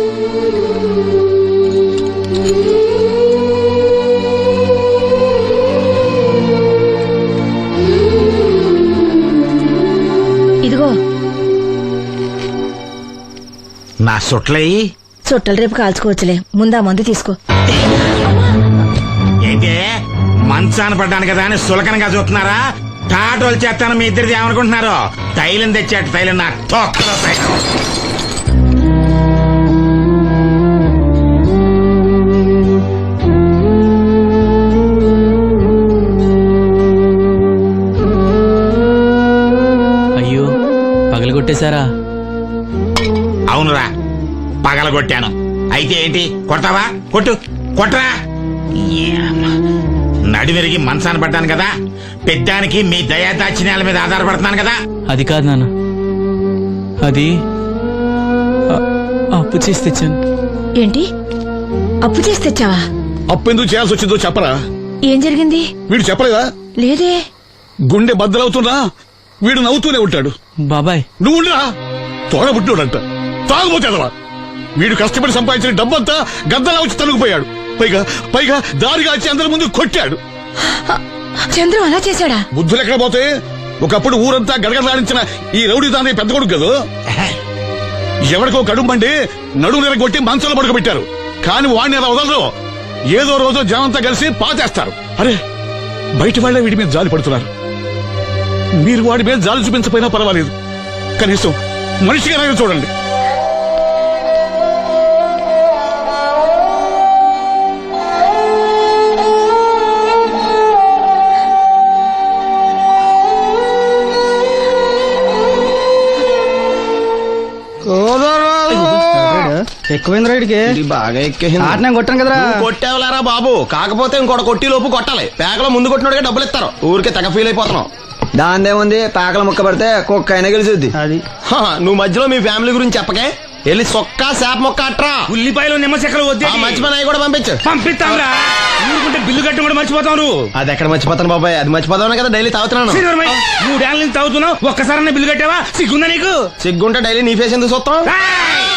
ఇదిగో నా సొట్లయి చుట్టలు రేపు కాల్చుకోవచ్చులే, ముందా మందు తీసుకో. అయితే మంచాన పడ్డాను కదా అని సులకనగా చూస్తున్నారా? టాటోలు చేస్తాను మీ ఇద్దరిది ఏమనుకుంటున్నారు? తైలం తెచ్చాడు, తైలం నా తొక్కలో తైలం. చేశారా? అవునురా, పగలగొట్టాను. అయితే ఏంటి, కొడతావా? కొట్టు, కొట్రా. నడివిరిగి మనసాన పడ్డాను కదా, పెద్దానికి మీ దయాదాచిన్యాల మీద ఆధారపడుతున్నాను కదా. అది కాదు నాన్న, అది అప్పు చేసి తెచ్చాను. ఏంటి అప్పు చేసి తెచ్చావా? అప్పు ఎందుకు చేయాల్సి వచ్చిందో చెప్పరా. ఏం జరిగింది? వీడు చెప్పలేదా? లేదే. గుండె బద్దలవుతున్నా వీడు నవ్వుతూనే ఉంటాడు. బాబాయ్ నువ్వు ఉండరా, తోడబుట్టుడంట, తాగుపోతేదవా. వీడు కష్టపడి సంపాదించిన డబ్బంతా గద్దలా వచ్చి తనుకుపోయాడు. పైగా పైగా దారిగా వచ్చి అందరి ముందు కొట్టాడు. చంద్రం అలా చేశాడా? బుద్ధులు ఎక్కడ పోతే, ఒకప్పుడు ఊరంతా గడగడలాడించిన ఈ రౌడీ దాని పెద్ద కొడుకు కదా. ఎవరికో కడుంబండి నడుము నిరగొట్టి మంచంలో పడుకోబెట్టారు. కాని వాడిని అలా వదలరు. ఏదో రోజు జనంతా కలిసి పాతేస్తారు. అరే, బయట వాళ్లే వీడి మీద జాలి పడుతున్నారు. మీరు వాడి మీద జాలి చూపించకపోయినా పర్వాలేదు, కనీసం మనిషిగా చూడండి. ఎక్కువైంది రైడ్కి, బాగా ఎక్కేసింది. ఆటనే కొట్టాను కదరా. కొట్టేవలేరా బాబు, కాకపోతే ఇంకోటి కొట్టి లోపు కొట్టాలి. పేకలో ముందు కొట్టినోడికే డబ్బులు ఇస్తారు. ఊరికే తెగ ఫీల్ అయిపోతున్నావు. దాందేముంది, పేకల ముక్క పడితే కుక్క అయినా గెలిచుద్ది. అది నువ్వు మధ్యలో మీ ఫ్యామిలీ గురించి చెప్పకే. వెళ్ళి సొక్క శాప మొక్క అట్రా. ఉల్లిపాయలు నిమ్మచెక్కలు వద్దే. మంచి పని అవి కూడా పంపించు. పంపిస్తాంరా, ఊరుకుంటే బిల్లు కట్టి కూడా మర్చిపోతాం. నువ్వు అది ఎక్కడ మర్చిపోతాను బాబాయ్, అది మర్చిపోతావు కదా డైలీ తాగుతున్నాను. 3 ఏళ్ళ నుంచి తాగుతున్నావు, ఒక్కసారి బిల్లు కట్టావా? సిగ్గుందా నీకు? సిగ్గుంటే డైలీ నీ ఫేస్ ఎందుకు చూస్తాం?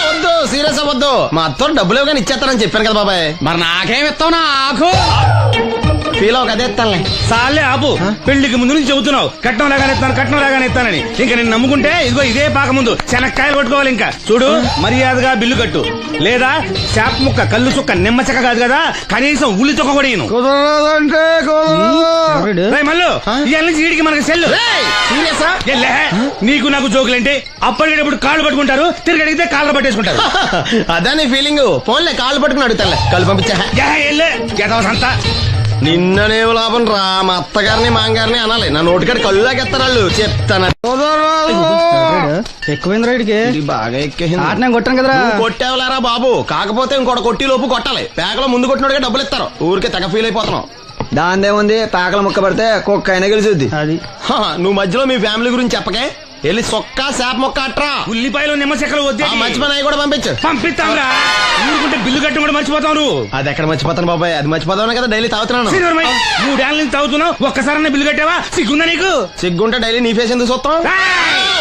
వద్దు, సీరియస్ అవ్వద్దు. మా అత్తో డబ్బులు ఇవ్వగానే ఇచ్చేస్తానని చెప్పాను కదా బాబాయ్. మరి నాకేం ఇస్తావు? నాకు ఫీల్ అవ్వక అదే ఇస్తానులే. సాలే ఆపు, పెళ్లికి ముందు నుంచి చెబుతున్నావు కట్నం లాగానే ఇస్తాను, కట్నం లాగానే ఇస్తానని. ఇంకా నేను నమ్ముకుంటే ఇదిగో ఇదే పాక ముందు శనక్కాయలు కొట్టుకోవాలి. ఇంకా చూడు, మర్యాదగా బిల్లు కట్టు, లేదా చేప ముక్క, కళ్ళు చుక్క, నిమ్మ చెక్క కాదు కదా, కనీసం ఉల్లి చుక్క కూడా ఇయ్యను. మళ్ళీ ఇవాళ నుంచి వీడికి మనకి సెల్లు. నీకు నాకు జోకులేంటి? అప్పటికేటప్పుడు కాళ్ళు పట్టుకుంటారు, తిరిగి అడిగితే కాళ్ళు పట్టేసుకుంటారు. అదే నీ ఫీలింగ్. ఫోన్లే కాళ్ళు పట్టుకుని అడుగుతానులే, కళ్ళు పంపించా. అంతా నిన్ననేం లాభం రా, మా అత్తగారిని మాంగారిని అనాలి. నా నోటికాడ కళ్ళు లాగెత్తారు వాళ్ళు. చెప్తాను. ఎక్కువైంది రైడ్కి, బాగా ఎక్కేసింది. ఆటనే కొట్టాను కదరా. కొట్టేవలేరా బాబు, కాకపోతే ఇంకోటి కొట్టి లోపు కొట్టాలి. పేకలో ముందు కొట్టినోడికే డబ్బులు ఇస్తారు. ఊరికే తెగ ఫీల్ అయిపోతున్నావు. దాందేముంది, పేకల ముక్క పడితే కుక్క అయినా గెలిచుద్ది. అది నువ్వు మధ్యలో మీ ఫ్యామిలీ గురించి చెప్పకే. వెళ్ళి సొక్క శాప మొక్క అట్రా. ఉల్లిపాయలు నిమ్మచెక్కలు వద్దే. మంచి పని అవి కూడా పంపించు. పంపిస్తాంరా, ఊరుకుంటే బిల్లు కట్టి కూడా మర్చిపోతాం. నువ్వు అది ఎక్కడ మర్చిపోతాను బాబాయ్, అది మర్చిపోతాను కదా డైలీ తాగుతున్నాను. 3 ఏళ్ళ నుంచి తాగుతున్నావు, ఒక్కసారి బిల్లు కట్టావా? సిగ్గుందా నీకు? సిగ్గుంటే డైలీ నీ ఫేస్ ఎందుకు చూస్తాం?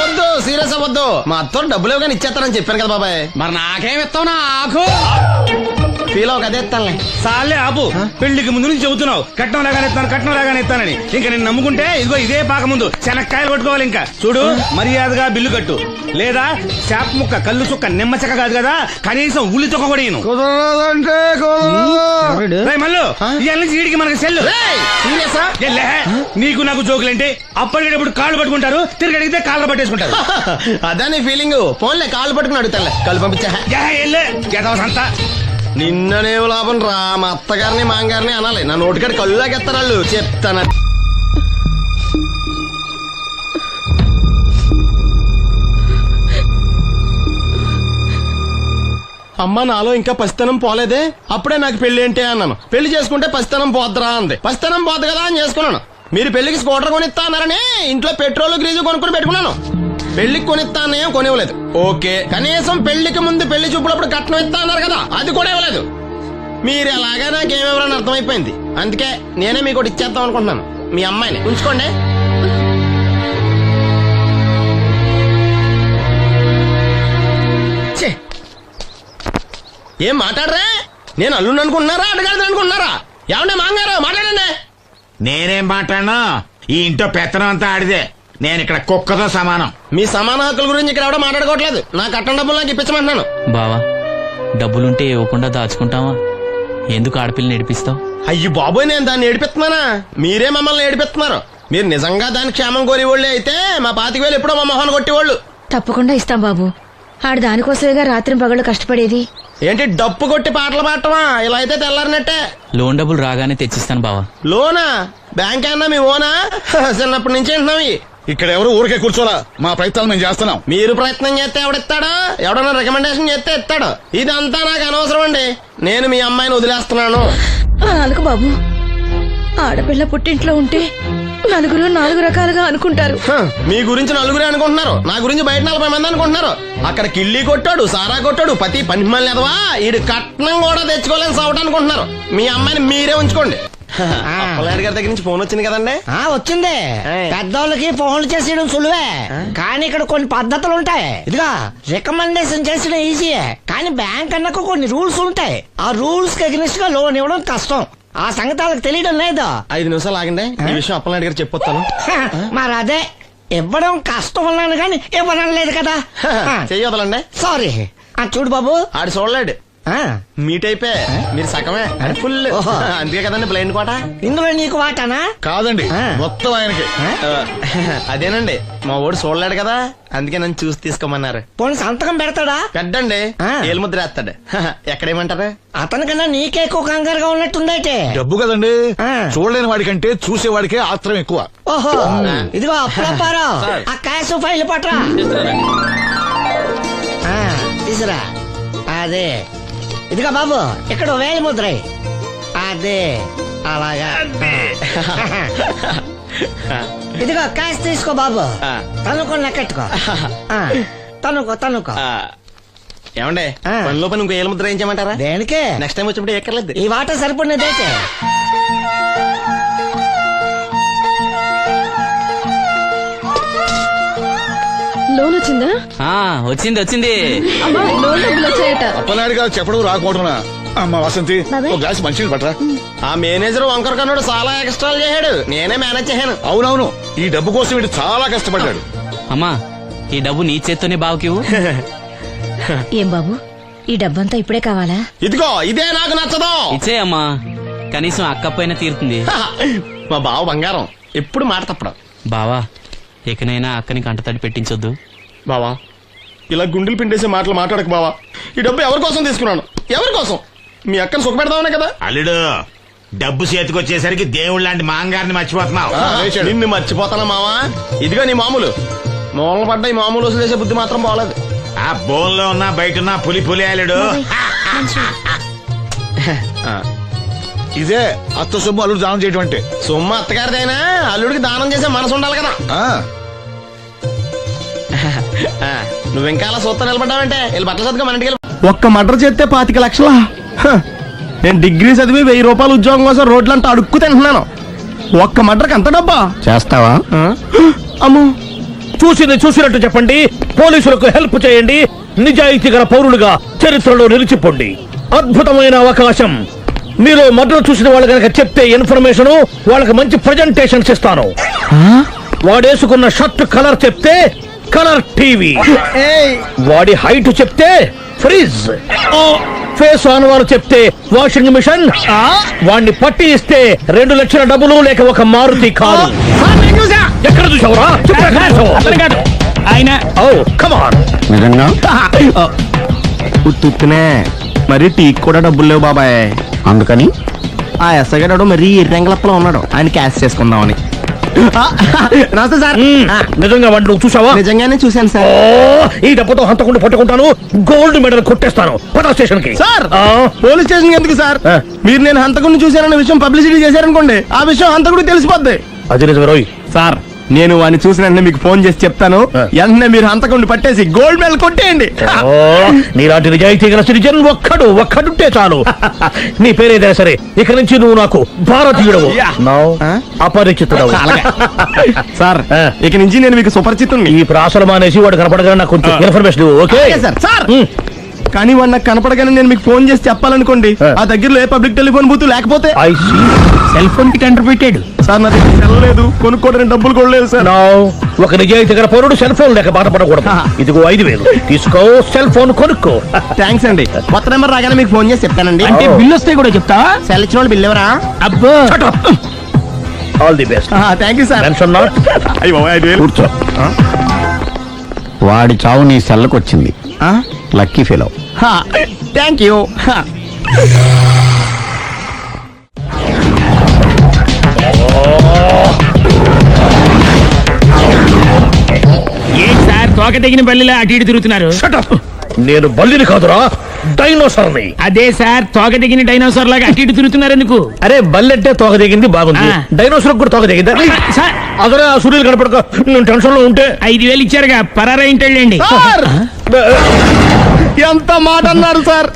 వద్దు, సీరియస్ అవ్వద్దు. మా అత్తో డబ్బులు ఇవ్వగానే ఇచ్చేస్తానని చెప్పాను కదా బాబాయ్. మరి నాకేం ఇస్తావు? నాకు ఫీల్ అవ్వక అదే ఇస్తానులే. సాలే ఆపు, పెళ్లికి ముందు నుంచి చెబుతున్నావు కట్నం లాగానే ఇస్తాను, కట్నం లాగానే ఇస్తానని. ఇంకా నేను నమ్ముకుంటే ఇదిగో ఇదే పాక ముందు శనక్కాయలు కొట్టుకోవాలి. ఇంకా చూడు, మర్యాదగా బిల్లు కట్టు, లేదా చేప ముక్క, కళ్ళు చుక్క, నిమ్మ చెక్క కాదు కదా, కనీసం ఉల్లి చుక్క కూడా ఇయ్యను. మళ్ళీ ఇవాళ నుంచి వీడికి మనకి సెల్లు. నీకు నాకు జోకులేంటి? అప్పటికేటప్పుడు కాళ్ళు పట్టుకుంటారు, తిరిగి అడిగితే కాళ్ళు పట్టేసుకుంటారు. అదే నీ ఫీలింగ్. ఫోన్లే కాళ్ళు పట్టుకుని అడుగుతానులే, కళ్ళు పంపించా. అంతా నిన్ననేం లాభం రా, మా అత్తగారిని మాంగారిని అనాలి. నా నోటికాడ కళ్ళు లాగెత్తారు వాళ్ళు. చెప్తాను. అమ్మ, నాలో ఇంకా పసితనం పోలేదే. అప్పుడే నాకు పెళ్లి ఏంటి అన్నాను. పెళ్లి చేసుకుంటే పసితనం పోద్దురా అంది. పసితనం పోద్దు కదా అని చేసుకున్నాను. మీరు పెళ్లికి స్కూటర్ కొనిస్తా అన్నారని ఇంట్లో పెట్రోల్ గ్రీజు కొనుక్కుని పెట్టుకున్నాను. పెళ్లికి కొనిస్తా అన్నయం కొనివ్వలేదు. ఓకే, కనీసం పెళ్లికి ముందు పెళ్లి చూపులప్పుడు కట్నం ఇస్తా అన్నారు కదా, అది కూడా ఇవ్వలేదు. మీరు ఎలాగా నాకేమెవరని అర్థమైపోయింది. అందుకే నేనే మీకు ఒకటి ఇచ్చేద్దాం అనుకుంటున్నాను. మీ అమ్మాయిని ఉంచుకోండి. ఏం మాట్లాడరా? నేను అల్లుండి అనుకుంటున్నారా, అడగాలి అనుకుంటున్నారా? ఏమన్నా మాంగారు మాట్లాడండి. నేనేం మాట్లాడను, ఈ ఇంట్లో పెత్తనం అంతా ఆడిదే. నేను ఇక్కడ కుక్కతో సమానం. మీ సమాన హక్కుల గురించి ఇక్కడ ఎవడో మాట్లాడుకోవట్లేదు. నా కట్టం డబ్బులు నాకు ఇప్పించమంటున్నాను. బావా, డబ్బులుంటే ఇవ్వకుండా దాచుకుంటావా? ఎందుకు ఆడపిల్లని ఏడిపిస్తావు? అయ్యి బాబోయ్, నేను దాన్ని ఏడిపిస్తున్నానా? మీరే మమ్మల్ని ఏడిపిస్తున్నారు. మీరు నిజంగా దాని క్షేమం కోరేవాళ్ళే అయితే మా 25,000 ఎప్పుడో మా మొహాన్ని కొట్టేవాళ్ళు. తప్పకుండా ఇస్తాం బాబు. ఆడు దానికోసమేగా రాత్రి పగళ్ళు కష్టపడేది. ఏంటి డప్పు కొట్టి పాటలు పాడటమా? ఇలా అయితే తెల్లారినట్టే. లోన్ డబ్బులు రాగానే తెచ్చిస్తాను బావా. లోనా? బ్యాంక్ అన్నా మీ ఓనా? చిన్నప్పటి నుంచి వింటున్నాం. ఇక్కడ ఎవరు ఊరికే కూర్చోలా మా ప్రయత్నాలు మేము చేస్తున్నాం. మీరు ప్రయత్నం చేస్తే ఎవడిస్తాడు? ఎవడన్నా రికమెండేషన్ చేస్తే ఇస్తాడు. ఇదంతా నాకు అనవసరం అండి. నేను మీ అమ్మాయిని వదిలేస్తున్నాను. అనుకు బాబు, ఆడపిల్ల పుట్టింట్లో ఉంటే నలుగురు 4 రకాలుగా అనుకుంటారు. మీ గురించి నలుగురే అనుకుంటున్నారు, నా గురించి బయట 40 మంది అనుకుంటున్నారు. అక్కడ కిళ్ళి కొట్టాడు, సారా కొట్టాడు, పతి పని మళ్ళీ ఎదవా ఈడు కట్నం కూడా తెచ్చుకోలేని సవట అనుకుంటున్నారు. మీ అమ్మాయిని మీరే ఉంచుకోండి. అప్పలనాయుడు గారి దగ్గర నుంచి ఫోన్ వచ్చింది కదండి. వచ్చింది. పెద్దోళ్ళకి ఫోన్లు చేసేయడం సులువే, కానీ ఇక్కడ కొన్ని పద్ధతులు ఉంటాయి. ఇదిగా రికమెండేషన్ చేసడం ఈజీయే, కానీ బ్యాంక్ అన్నకు కొన్ని రూల్స్ ఉంటాయి. ఆ రూల్స్ కి అగ్నిస్ట్ గా లోన్ ఇవ్వడం కష్టం. ఆ సంగతి వాళ్ళకి తెలియడం లేదు. 5 నిమిషాలు ఆగండి, ఈ విషయం అప్పలనాయుడు గారు చెప్పొస్తాను. మరి అదే ఇవ్వడం కష్టం అన్నాను కానీ ఇవ్వడం లేదు కదా. చెయ్యొదలండి. సారీ. చూడు బాబు, ఆడు చూడలేడు. మీట్ అయిపోయి మీరు సగమే ఫుల్. అందుకే కదండి బ్లైండ్ కోట. ఇందులో నీకు వాటానా? కాదండి, మొత్తం ఆయనకి. అదేనండి, మా ఓడు చూడలేడు కదా, అందుకే నన్ను చూసి తీసుకోమన్నారు. పోనీ సంతకం పెడతాడా? పెద్దండి, ఏలు ముద్ర వేస్తాడు. ఎక్కడేమంటారు? అతనికన్నా నీకే ఎక్కువ కంగారుగా ఉన్నట్టుందైతే. డబ్బు కదండి, చూడలేని వాడికంటే చూసేవాడికే ఆత్రం ఎక్కువ. ఓహో, ఇదిగో అప్పుడప్పారావు, ఆ క్యాష్ ఫైల్ పట్రా. తీసురా. అదే, ఇదిగో బాబు, ఇక్కడ వేలి ముద్ర. అదే అలాగా. ఇదిగో క్యాష్ తీసుకో బాబు, తనుకో లెక్కెట్టుకో. తనుకో. ఏమండే, పనిలో పని ఇంకో ఏలు ముద్ర ఏం చేయమంటారా? దేనికే? నెక్స్ట్ టైం వచ్చినప్పుడు ఎక్కర్లేదు. ఈ వాట సరిపడినదైతే. లోన్ వచ్చిందా? వచ్చింది. అమ్మా, లోన్ డబ్బులు వచ్చాయట. అప్పలనాయుడు గారు చెప్పడం రాకపోవడమా? అమ్మ వసంతి, ఒక గ్లాస్ మంచినీళ్ళు పట్టరా. ఆ మేనేజర్ వంకర కన్నాడు, చాలా ఎక్స్ట్రాలు చేశాడు, నేనే మేనేజ్ చేశాను. అవునవును, ఈ డబ్బు కోసం వీడు చాలా కష్టపడ్డాడు. అమ్మా, ఈ డబ్బు నీ చేత్తోనే బావుకివు. ఏం బాబు, ఈ డబ్బంతా ఇప్పుడే కావాలా? ఇదిగో ఇదే నాకు నచ్చదు. ఇచ్చేయమ్మా, కనీసం అక్కపైన తీరుతుంది. మా బావ బంగారం, ఎప్పుడు మాట తప్పడం. బావా, ఇకనైనా అక్కని కంటతడి పెట్టించొద్దు. బావా, ఇలా గుండెలు పిండేసే మాటలు మాట్లాడక బావా. ఈ డబ్బు ఎవరి కోసం తీసుకున్నాను? ఎవరి కోసం? మీ అక్కను సుఖపెడదామనే కదా. అల్లుడు, డబ్బు చేతికొచ్చేసరికి దేవుడు లాంటి మాంగారిని మర్చిపోతున్నావు. నిన్ను మర్చిపోతానా మావా? ఇదిగో నీ మామూలు మూలన పడ్డ ఈ మామూలు వసూలు చేసే బుద్ధి మాత్రం బాగలేదు. ఆ బోన్లో ఉన్నా బయట ఉన్నా పులి అల్లుడు. ఇదే అత్త సొమ్ము అల్లుడు దానం చేయడం అంటే. సొమ్ము అత్తగారిదైనా అల్లుడికి దానం చేసే మనసు ఉండాలి కదా. నువ్వు ఇంకా అలా సూత్రం నిలబడ్డావంటే వెళ్ళి బట్టలు చదువుగా మన ఇంటికి. ఒక్క మర్డర్ చేస్తే 25 లక్షలా? నేను డిగ్రీ చదివి 1000 రూపాయలు ఉద్యోగం కోసం రోడ్లంతా అడుక్కు తింటున్నాను. ఒక్క మర్డర్కి అంత డబ్బా? చేస్తావా? అమ్మో, చూసినట్టు చెప్పండి, పోలీసులకు హెల్ప్ చేయండి, నిజాయితీ గల పౌరులుగా చరిత్రలో నిలిచిపోండి. అద్భుతమైన అవకాశం. మీరు మర్డర్ చూసిన వాళ్ళు కనుక చెప్తే ఇన్ఫర్మేషన్, వాళ్ళకి మంచి ప్రజెంటేషన్స్ ఇస్తాను. వాడేసుకున్న షర్ట్ కలర్ చెప్తే కలర్ టీవీ, వాడి హైట్ చెప్తే ఫ్రిజ్, ఫేస్ ఆన్ వారు చెప్తే వాషింగ్ మిషన్, వాడిని పట్టి ఇస్తే 2 లక్షల డబ్బులు లేక ఒక మారుతి కారు. ఎక్కడ చూసావురా? ఆయన కమాన్. నిజంగా ఉత్తునే మరి టీకి కూడా డబ్బులు లేవు బాబాయ్. అందుకని ఆ ఎస్ఐ గారు మరీ ఎర్రంగలప్పలో ఉన్నాడు, ఆయన క్యాష్ చేసుకుందామని. నమస్తే సార్. నిజంగా వాడిని నువ్వు చూసావా? నిజంగానే చూశాను సార్. ఈ డబ్బుతో హంతకుండా పట్టుకుంటాను, గోల్డ్ మెడల్ కొట్టేస్తాను. పద స్టేషన్ కి. సార్, పోలీస్ స్టేషన్ ఎందుకు సార్? మీరు నేను హంతకుడిని చూశానన్న విషయం పబ్లిసిటీ చేశారనుకోండి, ఆ విషయం హంతకుడికి తెలిసిపోద్ది. అది నిజమే రోయ్. సార్, నేను వాడిని చూసిన వెంటనే మీకు ఫోన్ చేసి చెప్తాను. వెంటనే మీరు హంతకుడిని పట్టేసి గోల్డ్ మెడల్ కొట్టేయండి. నీలాంటి నిజాయితీ గల సిటిజన్ ఒక్కడుంటే చాలు. నీ పేరేదైనా సరే, ఇక నుంచి నువ్వు నాకు భారతీయుడవు, అపరిచితుడవు. సార్, ఇక నుంచి నేను మీకు సుపరిచితుడిని. ఈ ప్రాసలు మానేసి వాడు కనపడగా నాకు కొంచెం ఇన్ఫర్మేషన్. Okay sir. సార్, కానీ వాడు నాకు కనపడగానే నేను మీకు ఫోన్ చేసి చెప్పాలనుకోండి, ఆ దగ్గరలో ఏ పబ్లిక్ టెలిఫోన్ బూత్ లేకపోతే. సెల్ ఫోన్ కి టెండర్ పెట్టాడు సార్. నా దగ్గర సెల్ లేదు, కొనుక్కోవడానికి డబ్బులు కూడా లేదు సార్. ఒక నిజాయితీ గల పౌరుడు సెల్ ఫోన్ లేక బాధపడకూడదు. ఇదిగో 5000 తీసుకో, సెల్ ఫోన్ కొనుక్కో. థ్యాంక్స్ అండి. కొత్త నెంబర్ రాగానే మీకు ఫోన్ చేసి చెప్తానండి. అంటే బిల్ వస్తే కూడా చెప్తా? సెల్ ఇచ్చిన వాళ్ళు బిల్ ఎవరా? అబ్బో, all the best. Thank you sir. కూర్చో. వాడి చావు నీ సెల్లకు వచ్చింది. Lucky fellow. Thank you. తోక తెగిన బల్లిలా అటు ఇటు తిరుగుతున్నారు? నేను బల్లిని కాదురా, డైనోసార్ని. అదే సార్, తోక తెగిన డైనోసార్ లాగా అటు ఇటు తిరుగుతున్నారు ఎందుకు? అరే బల్లెట్టే తోక దిగింది బాగుంది, ఆ. డైనోసార్ కూడా తోక దిగిందా? సార్ అదరా సూర్యులు కనపడక నేను టెన్షన్ లో ఉంటే 5,000 ఇచ్చారుగా, పరారా ఇంటండి. ఎంత మాట అన్నారు సార్?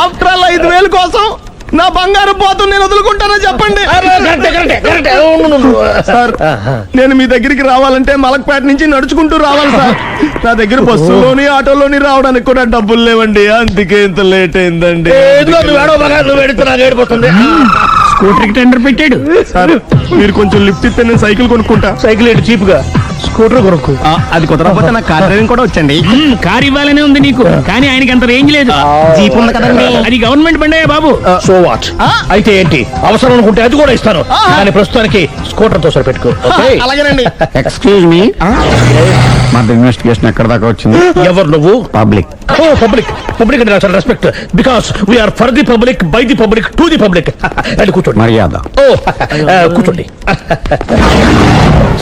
ఆఫ్టర్ ఆల్ 5,000 కోసం నా బంగారు పోతు నేను వదులుకుంటానో చెప్పండి. సార్ నేను మీ దగ్గరికి రావాలంటే మలక్పేట నుంచి నడుచుకుంటూ రావాలి సార్. నా దగ్గర బస్సులోని ఆటోలోని రావడానికి కూడా డబ్బులు లేవండి, అందుకే ఇంత లేట్ అయిందండి. స్కూటర్ కి టెండర్ పెట్టాడు. సార్ మీరు కొంచెం లిఫ్ట్ ఇస్తే నేను సైకిల్ కొనుక్కుంటా. సైకిల్ ఏంటి చీప్ గా, స్కూటర్ కొనుక్కు. అది కుదరకపోతే నాకు కార్ డ్రైవింగ్ కూడా వచ్చండి. కారు ఇవ్వాలనే ఉంది నీకు, కానీ ఆయనకి అంత రేంజ్ లేదు. జీప్ ఉంది కదండి. అది గవర్నమెంట్ బండయా బాబు. So what? అయితే ఏంటి, అవసరం అనుకుంటే అది కూడా ఇస్తాను, కానీ ప్రస్తుతానికి స్కూటర్ తో సరిపెట్టుకో. అలాగేనండి. ఎక్స్క్యూజ్ మీ, మా ఇన్వెస్టిగేషన్ ఎక్కడ దాకా వచ్చింది? ఎవరు నువ్వు? పబ్లిక్. ఓ పబ్లిక్. పబ్లిక్ అంటే చాలా respect, because we are for the public, by the public, to the public. అది కూర్చోండి. మర్యాద. ఓ కూర్చోండి.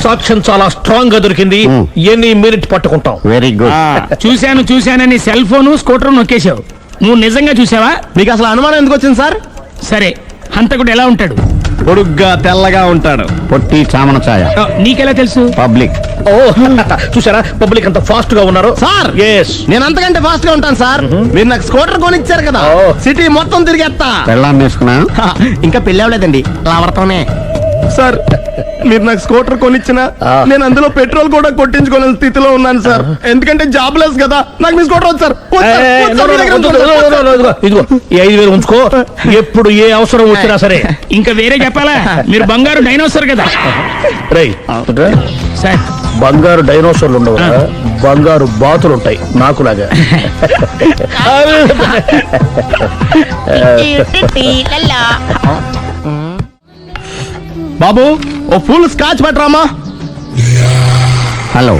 సాక్ష్యం చాలా స్ట్రాంగ్ గా దొరికింది, ఎన్ని మినిట్ పట్టుకుంటాం. Very good. చూశానని సెల్ ఫోన్ స్కూటర్ నొక్కేశావు. నువ్వు నిజంగా చూసావా? మీకు అసలు అనుమానం ఎందుకు వచ్చింది సార్? సరే, హంతకుడు ఎలా ఉంటాడు? పొడుగ్గా తెల్లగా ఉంటాడు. పొట్టి చామన ఛాయ. నీకెలా తెలుసు? పబ్లిక్. ఓ చూసారా పబ్లిక్ అంత ఫాస్ట్ గా ఉన్నారు. సార్ ఎస్, నేను అంతకంటే ఫాస్ట్ గా ఉంటాను సార్. మీరు నాకు స్కూటర్ కొనిచ్చారు కదా, సిటీ మొత్తం తిరిగేస్తా. పెళ్ళాన్ని వేసుకున్నా? ఇంకా పెళ్లి అవ్వలేదండి, లావర్తోనే. సార్ మీరు నాకు స్కూటర్ కొనిచ్చిన నేను అందులో పెట్రోల్ కూడా కొట్టించుకోలేని స్థితిలో ఉన్నాను సార్. ఎందుకంటే జాబ్ లెస్ కదా, నాకు మీ స్కూటర్ వద్దు సార్. ఇదిగో ఈ 5,000 ఉంచుకో, ఎప్పుడు ఏ అవసరం వచ్చినా సరే. ఇంకా వేరే చెప్పాలా? మీరు బంగారు డైనోసార్ కదా. రేయ్ సార్, బంగారు డైనోసార్లు ఉండవు, బంగారు బాతులు ఉంటాయి నాకులాగా. బాబు ఓ ఫుల్ స్కాచ్ పెట్టరామా. హలో.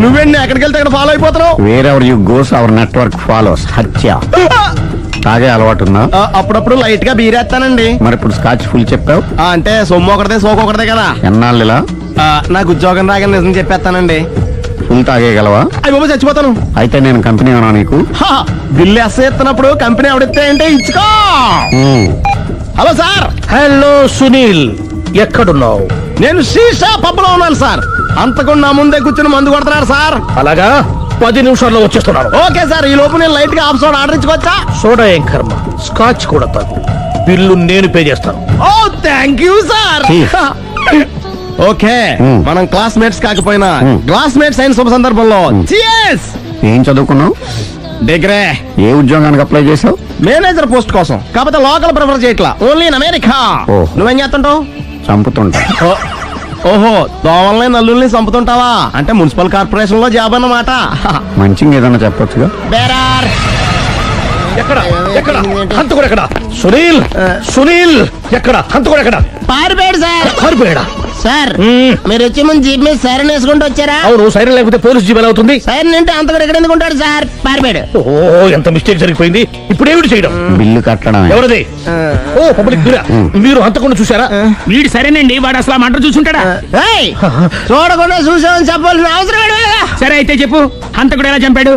నువ్వేంటి ఎక్కడికి వెళ్తే అక్కడ ఫాలో అయిపోతున్నావు? Wherever you goes our network follows. హత్య. తాగే అలవాటు ఉందా? అప్పుడప్పుడు లైట్ గా బీరేస్తానండి. మరి ఇప్పుడు స్కాచ్ ఫుల్ చెప్పావు అంటే సొమ్ము ఒకటిదే సోకు ఒకటిదే కదా. ఎన్నాళ్ళు ఇలా? నాకు ఉద్యోగం రాగానే నిజం చెప్పేస్తానండి. ఫుల్ తాగేయగలవా? అయ్యి బాబు చచ్చిపోతాను. అయితే నేను కంపెనీ ఉన్నా నీకు? బిల్లు ఎత్తనప్పుడు కంపెనీ ఎవడితే అంటే ఇచ్చుకో. Hello sir. హలో సునీల్, ఎక్కడున్నావు? నేను శీషా పబ్ లో ఉన్నాను సార్. అంతకుండా నా ముందే కూర్చుని మందు కొడుతున్నారు సార్. అలాగా, 10 నిమిషాల్లో వచ్చేస్తున్నాను. ఓకే సార్, ఈ లోపు నేను లైట్ గా హాఫ్ సోడా ఆర్డర్ ఇచ్చుకోవచ్చా? సోడా ఏం కర్మ, స్కాచ్ కూడా తాగు, బిల్లు నేను పే చేస్తాను. ఓ థ్యాంక్ యూ సార్. ఓకే, మనం క్లాస్మేట్స్ కాకపోయినా క్లాస్మేట్స్ అయిన శుభ సందర్భంలో cheers. ఏం చదువుకున్నావు? డిగ్రీ. ఏ ఉద్యోగానికి అప్లై చేసావు? మేనేజర్ పోస్ట్ కోసం, కాకపోతే లోకల్ ప్రిఫర్ చేయట్లా, ఓన్లీ ఇన్ అమెరికా. నువ్వేం చేస్తుంటావు? చంపుతుంటా. ఓహో, దోమల్ని నల్లుల్ని చంపుతుంటావా? అంటే మున్సిపల్ కార్పొరేషన్ లో జాబ్ అన్నమాట. మంచిగా ఏదైనా చెప్పొచ్చుగా. బేరార్. ఎక్కడ ఎక్కడ హంతకుడు ఎక్కడ? సునీల్, సునీల్ ఎక్కడ? హంతకుడు ఎక్కడ? పారిపోయాడు సార్. పారిపోయాడా? సార్ మీరు వచ్చే ముందు జీప్ మీద సైరన్ వేసుకుంటూ వచ్చారా? అవును, సైరన్ లేకపోతే పోలీస్ జీప్ ఎలా అవుతుంది? సైరన్ అంటే అంత కూడా ఎక్కడ ఎందుకు ఉంటాడు సార్? పారిపోయాడు. ఓ ఎంత మిస్టేక్ జరిగిపోయింది. ఇప్పుడు ఏమిటి చేయడం? బిల్లు కట్టడం. ఎవరిది? ఓ పబ్లిక్ బిల్లా. మీరు హంతకుండా చూసారా? వీడు సరేనండి, వాడు అసలు ఆ మంట చూసుంటాడా? చూడకుండా చూసామని చెప్పాల్సిన అవసరం లేదు. సరే అయితే చెప్పు, హంతకుడు ఎలా చంపాడు?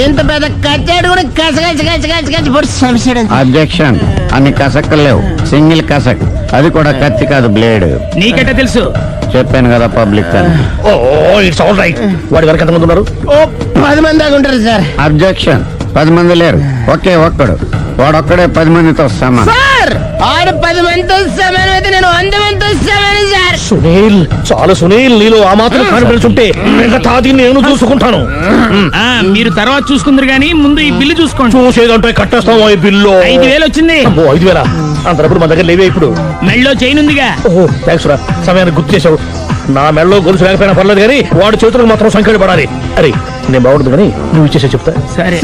ఇంత పెద్ద కచ్చాడు కూడా అబ్జెక్షన్. అన్ని కసక్కలు లేవు, సింగిల్ కసక్, అది కూడా కత్తి కాదు, బ్లేడ్. నీకెట్టా తెలుసు? చెప్పాను కదా పబ్లిక్ అని. Oh it's all right. వాడి వరకు ఎంతమంది ఉన్నారు? 10 మంది దాకా ఉంటారు సార్. అబ్జెక్షన్. 10 మంది లేరు, ఒకే ఒక్కడు, వాడొక్కడే 10 మందితో సమానం. సార్ ఆడు 10 మందితో సమానం అయితే నేను 100 మందితో సమానం సార్. సునీల్, చాలా సునీల్, నీలో ఆ మాత్రం కాన్ఫిడెన్స్ ఉంటే మిగతాది నేను చూసుకుంటాను. మీరు తర్వాత చూసుకుందరు గానీ ముందు ఈ బిల్లు చూసుకోండి. చూసేదంటే కట్టేస్తాం ఈ బిల్లు. 5,000 వచ్చింది. 5,000 అంతప్పుడు మన దగ్గర లేవే ఇప్పుడు. మెళ్ళో చైన్ ఉందిగా. ఓహో థ్యాంక్స్ రా, సమయానికి గుర్తు చేసావు. నా మెళ్ళలో గొలుసు లేకపోయినా పర్లేదు కానీ వాడు చేతులకు మాత్రం సంఖ్య పడాలి. అరే నేను బాగుండదు కానీ నువ్వు ఇచ్చేసే చెప్తా. సరే.